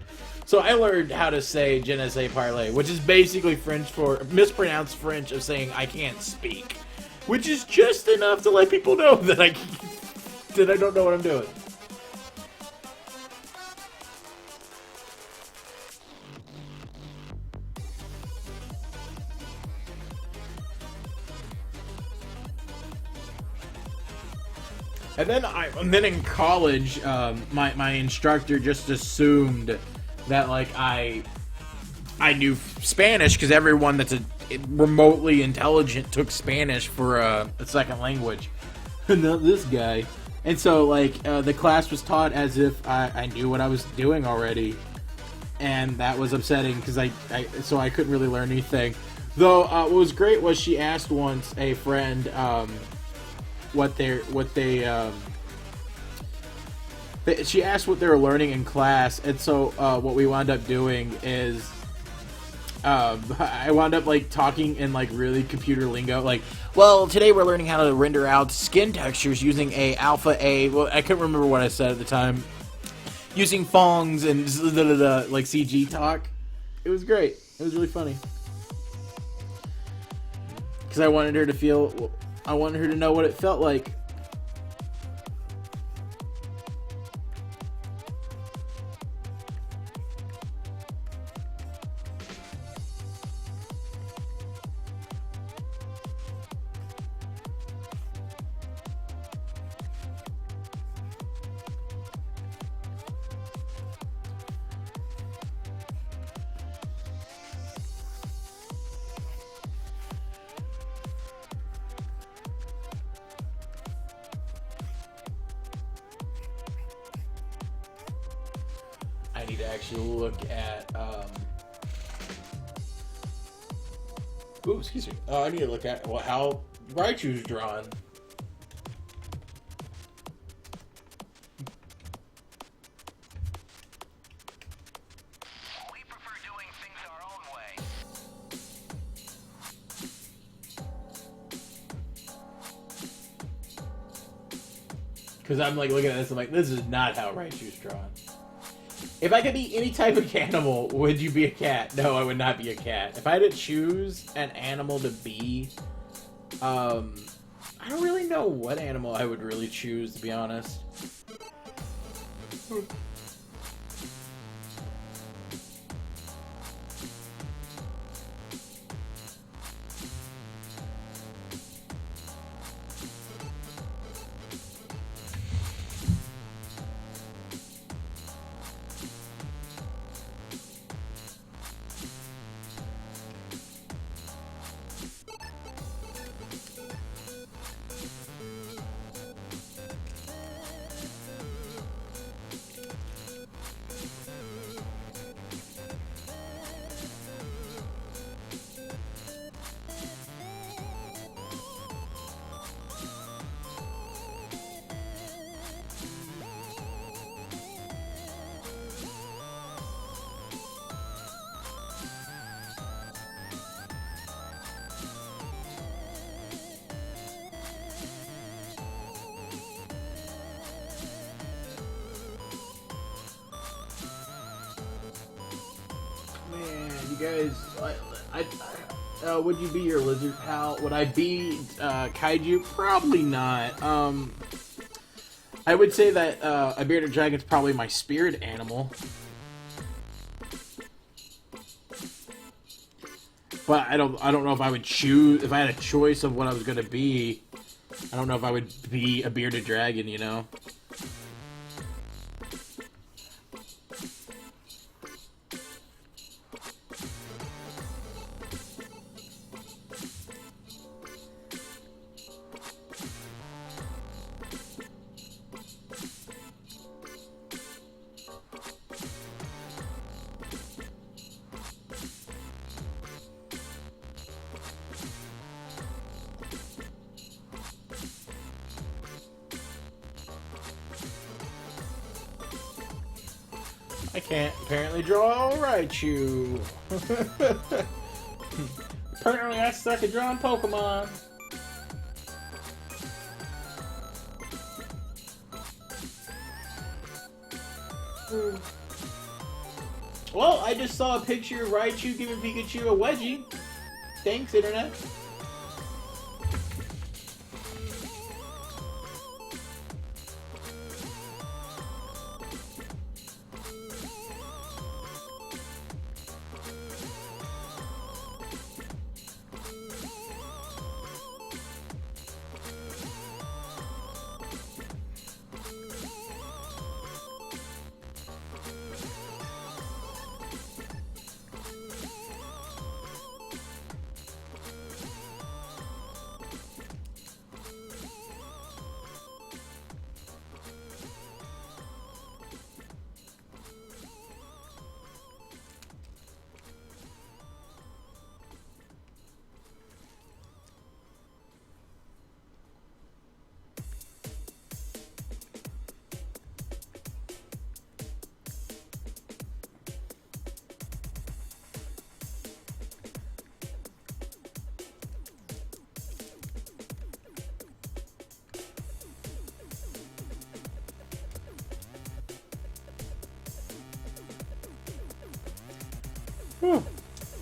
So I learned how to say je ne sais parler, which is basically French for mispronounced French of saying I can't speak, which is just enough to let people know that I don't know what I'm doing. And then in college, my instructor just assumed that like I knew Spanish because everyone that's remotely intelligent took Spanish for a second language. Not this guy. And so like the class was taught as if I knew what I was doing already, and that was upsetting because so I couldn't really learn anything. Though what was great was she asked once a friend she asked what they were learning in class, and so what we wound up doing is I wound up like talking in like really computer lingo, like, well, today we're learning how to render out skin textures using well, I couldn't remember what I said at the time, using fongs and like CG talk. It was great. It was really funny. Because I wanted her to feel... I wanted her to know what it felt like. I need to actually look at, ooh, excuse me. I need to look at how Raichu's drawn. We prefer doing things our own way. Because I'm like looking at this, I'm like, this is not how Raichu's drawn. If I could be any type of animal, would you be a cat? No, I would not be a cat. If I had to choose an animal to be, I don't really know what animal I would really choose, to be honest. Man, you guys, would you be your lizard pal? Would I be kaiju? Probably not. I would say that a bearded dragon's probably my spirit animal. But I don't know if I would choose, if I had a choice of what I was gonna be. I don't know if I would be a bearded dragon, you know? I can't apparently draw Raichu. Apparently I suck at drawing Pokemon. Well, I just saw a picture of Raichu giving Pikachu a wedgie. Thanks, Internet.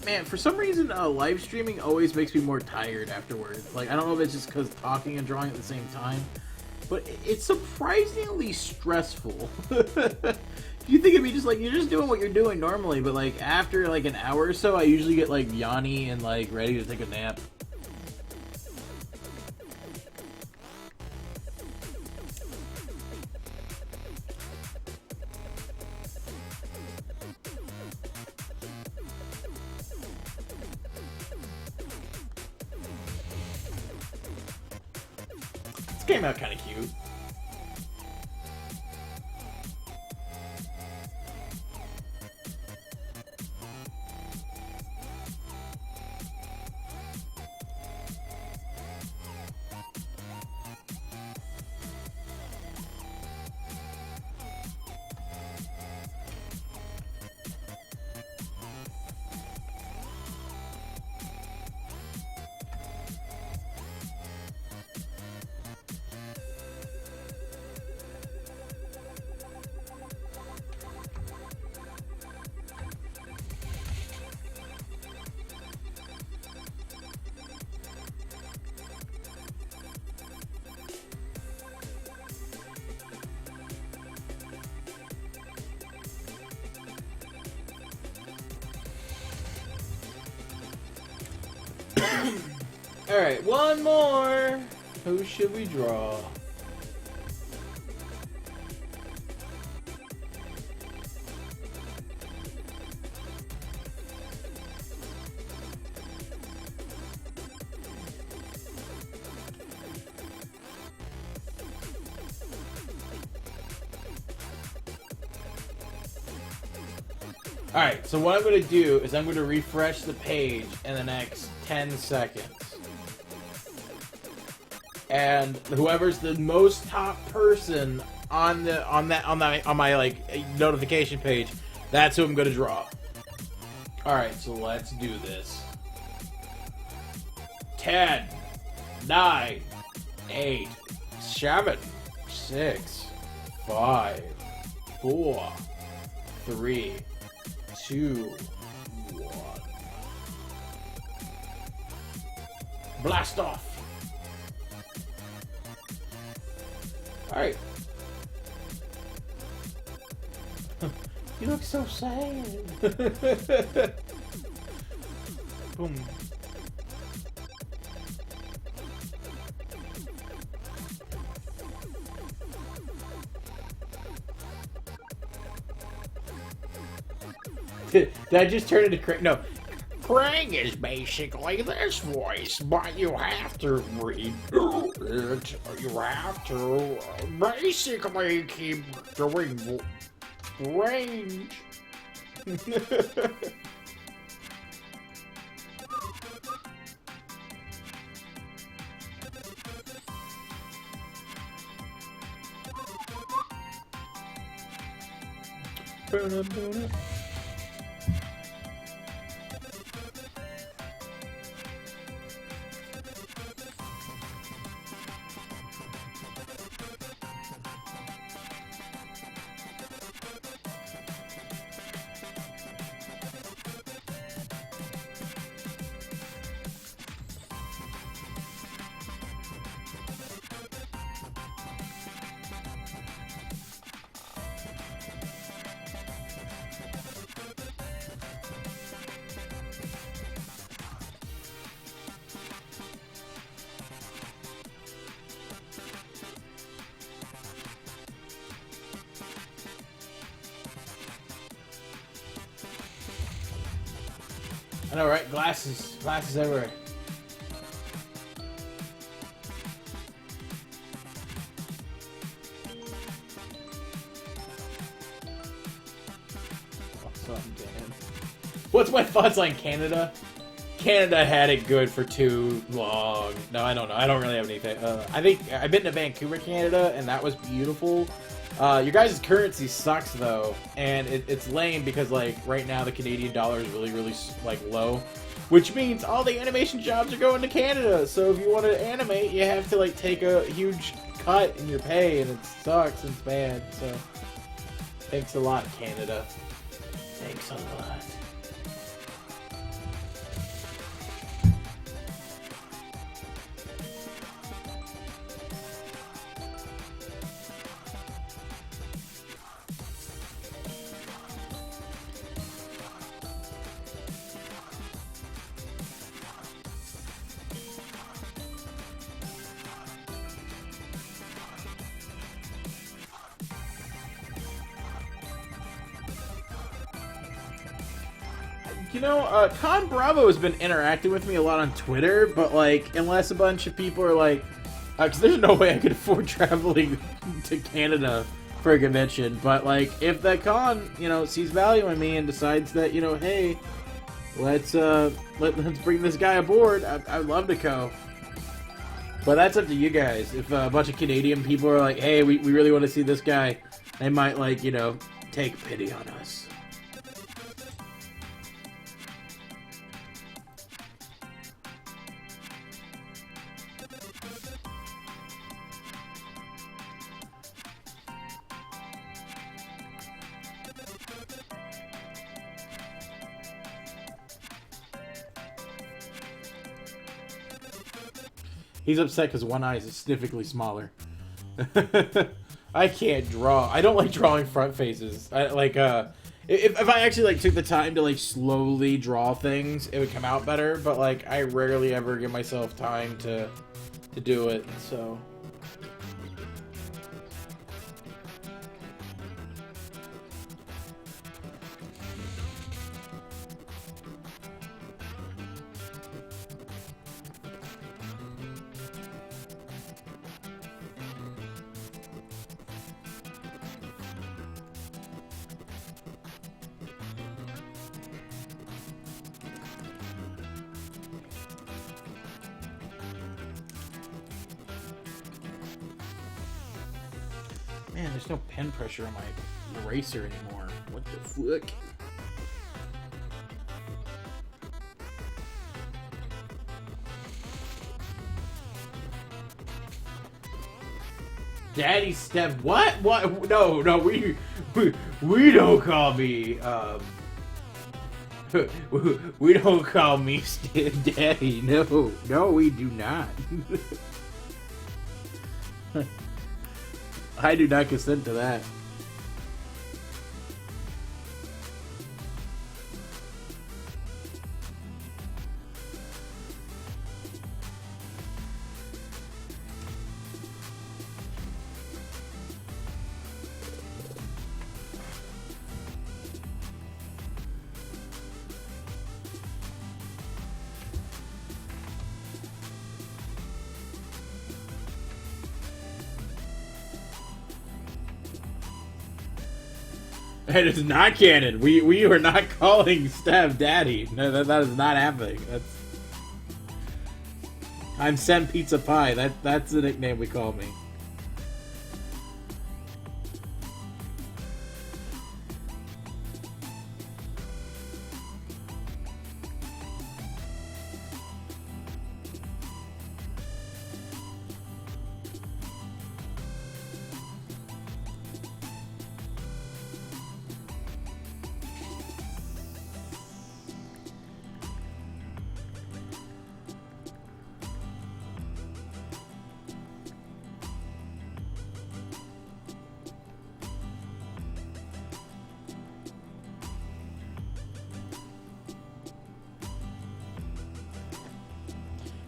Man, for some reason, live streaming always makes me more tired afterwards. Like, I don't know if it's just because talking and drawing at the same time, but it's surprisingly stressful. You think it'd be just like, you're just doing what you're doing normally, but like, after like an hour or so, I usually get like yawny and like ready to take a nap. Came out kind of cute. Alright, one more. Who should we draw? Alright, so what I'm going to do is I'm going to refresh the page in the next 10 seconds. And whoever's the most top person on my like notification page, that's who I'm going to draw. Alright, so let's do this. 10, 9, 8, 7, 6, 5, 4, 3, 2, 1. Blast off. Alright. You look so sad. Boom. Did I just turn into Krang? No. Krang is basically this voice, but you have to read it. You have to basically keep doing range. I know, right? Glasses. Glasses everywhere. What's up, Dan? What's my thoughts on Canada? Canada had it good for too long. No, I don't know. I don't really have anything. I think I've been to Vancouver, Canada, and that was beautiful. Your guys' currency sucks though, and it's lame because like right now the Canadian dollar is really like low, which means all the animation jobs are going to Canada. So if you want to animate, you have to like take a huge cut in your pay, and it sucks and it's bad. So thanks a lot, Canada. Thanks a lot. You know, Con Bravo has been interacting with me a lot on Twitter, but, like, unless a bunch of people are like... Because there's no way I could afford traveling to Canada for a convention, but, like, if that con, you know, sees value in me and decides that, you know, hey, let's bring this guy aboard, I'd love to go. But that's up to you guys. If a bunch of Canadian people are like, hey, we really want to see this guy, they might, like, you know, take pity on us. He's upset because one eye is significantly smaller. I can't draw. I don't like drawing front faces. I like if I actually like took the time to like slowly draw things, it would come out better. But like I rarely ever give myself time to do it. So. Man, there's no pen pressure on my eraser anymore. What the fuck? Daddy Stev, what? What? No, we don't call me, we don't call me Daddy. No, we do not. I do not consent to that. It is not canon. We are not calling Stev Daddy. No, that is not happening. I'm Sem Pizza Pie. That's the nickname we call me.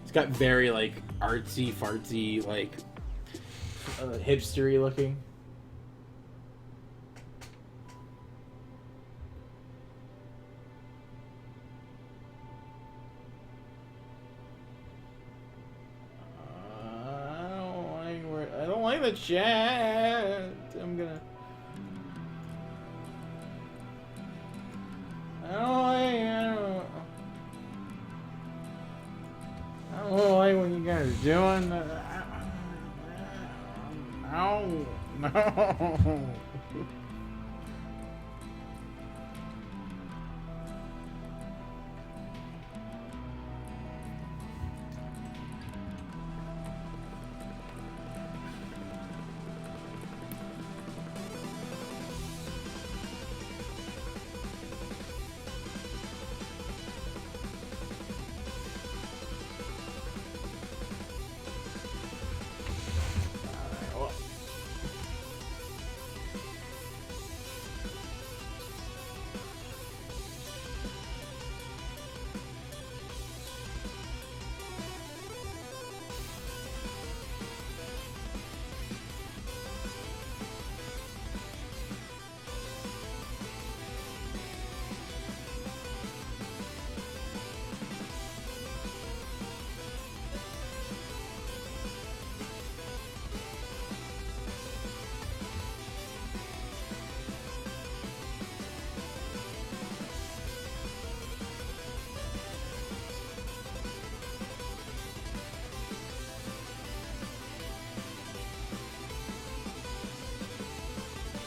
It's got very, like, artsy-fartsy, like, hipstery looking. I don't like the chat. I'm gonna... I don't like what you guys are doing. No.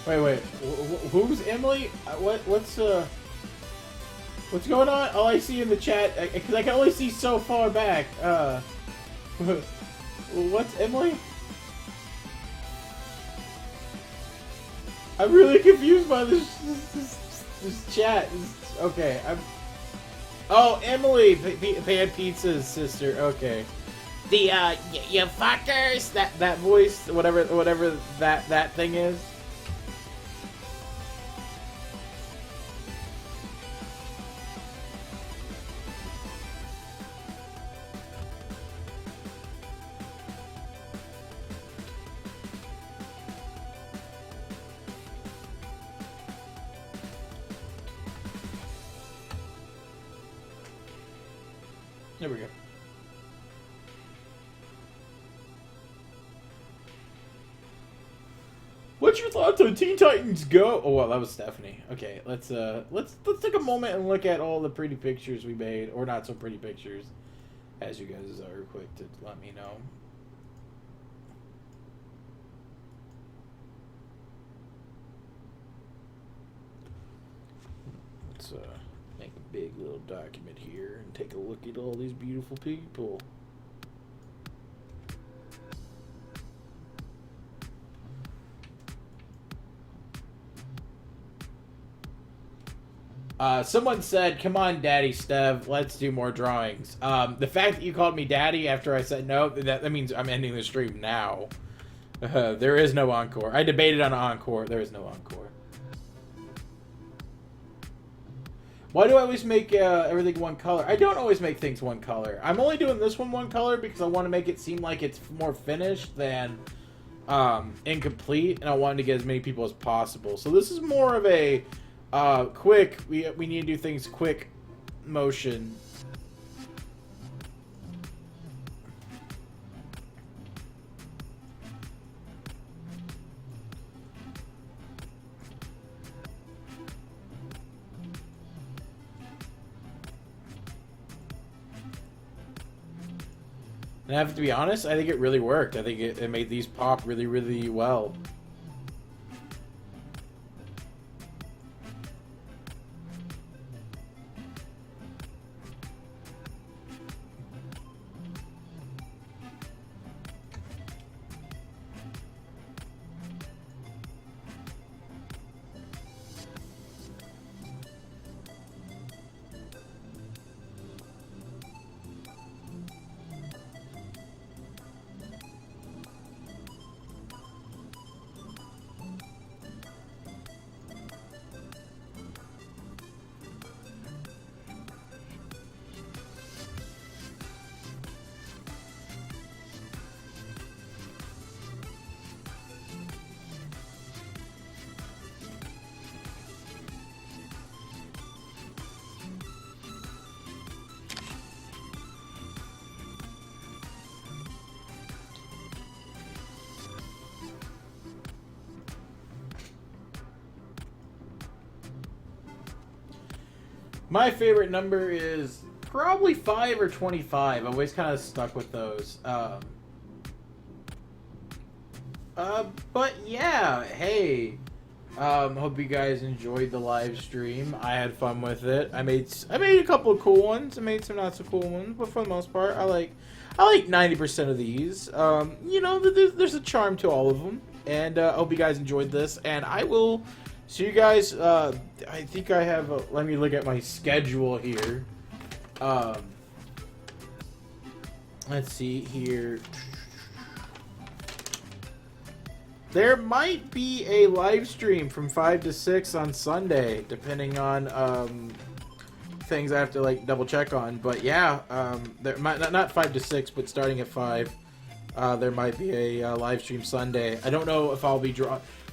Wait. Who's Emily? What's going on? All I see in the chat, because I can only see so far back. What's Emily? I'm really confused by this chat. Okay, Oh, Emily, Pan Pizza's sister. Okay. The you fuckers. That voice, whatever that thing is. There we go. What's your thoughts on Teen Titans Go? Oh, well, that was Stephanie. Okay, let's take a moment and look at all the pretty pictures we made, or not so pretty pictures, as you guys are quick to let me know. Let's make a big little document here and take a look at all these beautiful people. Someone said, "Come on, Daddy Stev, let's do more drawings." The fact that you called me Daddy after I said no, that means I'm ending the stream now. There is no encore. I debated on encore. There is no encore. Why do I always make everything one color? I don't always make things one color. I'm only doing this one color because I want to make it seem like it's more finished than incomplete, and I wanted to get as many people as possible. So this is more of a quick. We need to do things quick motion. And I have to be honest, I think it really worked. I think it made these pop really, really well. My favorite number is probably 5 or 25. I've always kind of stuck with those. But yeah, hey. Hope you guys enjoyed the live stream. I had fun with it. I made a couple of cool ones. I made some not so cool ones, but for the most part, I like 90% of these. You know, there's a charm to all of them, and I hope you guys enjoyed this. And I will see you guys. I think I have. Let me look at my schedule here. Let's see here. There might be a live stream from 5 to 6 on Sunday, depending on things I have to like double check on. But yeah, there might not 5 to 6, but starting at 5, there might be a live stream Sunday. I don't know if I'll be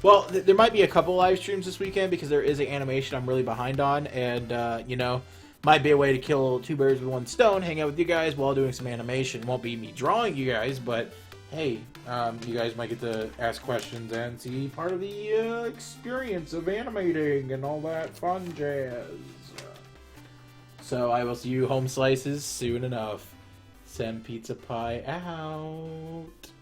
Well, there might be a couple live streams this weekend because there is an animation I'm really behind on, and you know, might be a way to kill two birds with one stone. Hang out with you guys while doing some animation. Won't be me drawing you guys, but hey, you guys might get to ask questions and see part of the experience of animating and all that fun jazz. So I will see you home slices soon enough. Send pizza pie out.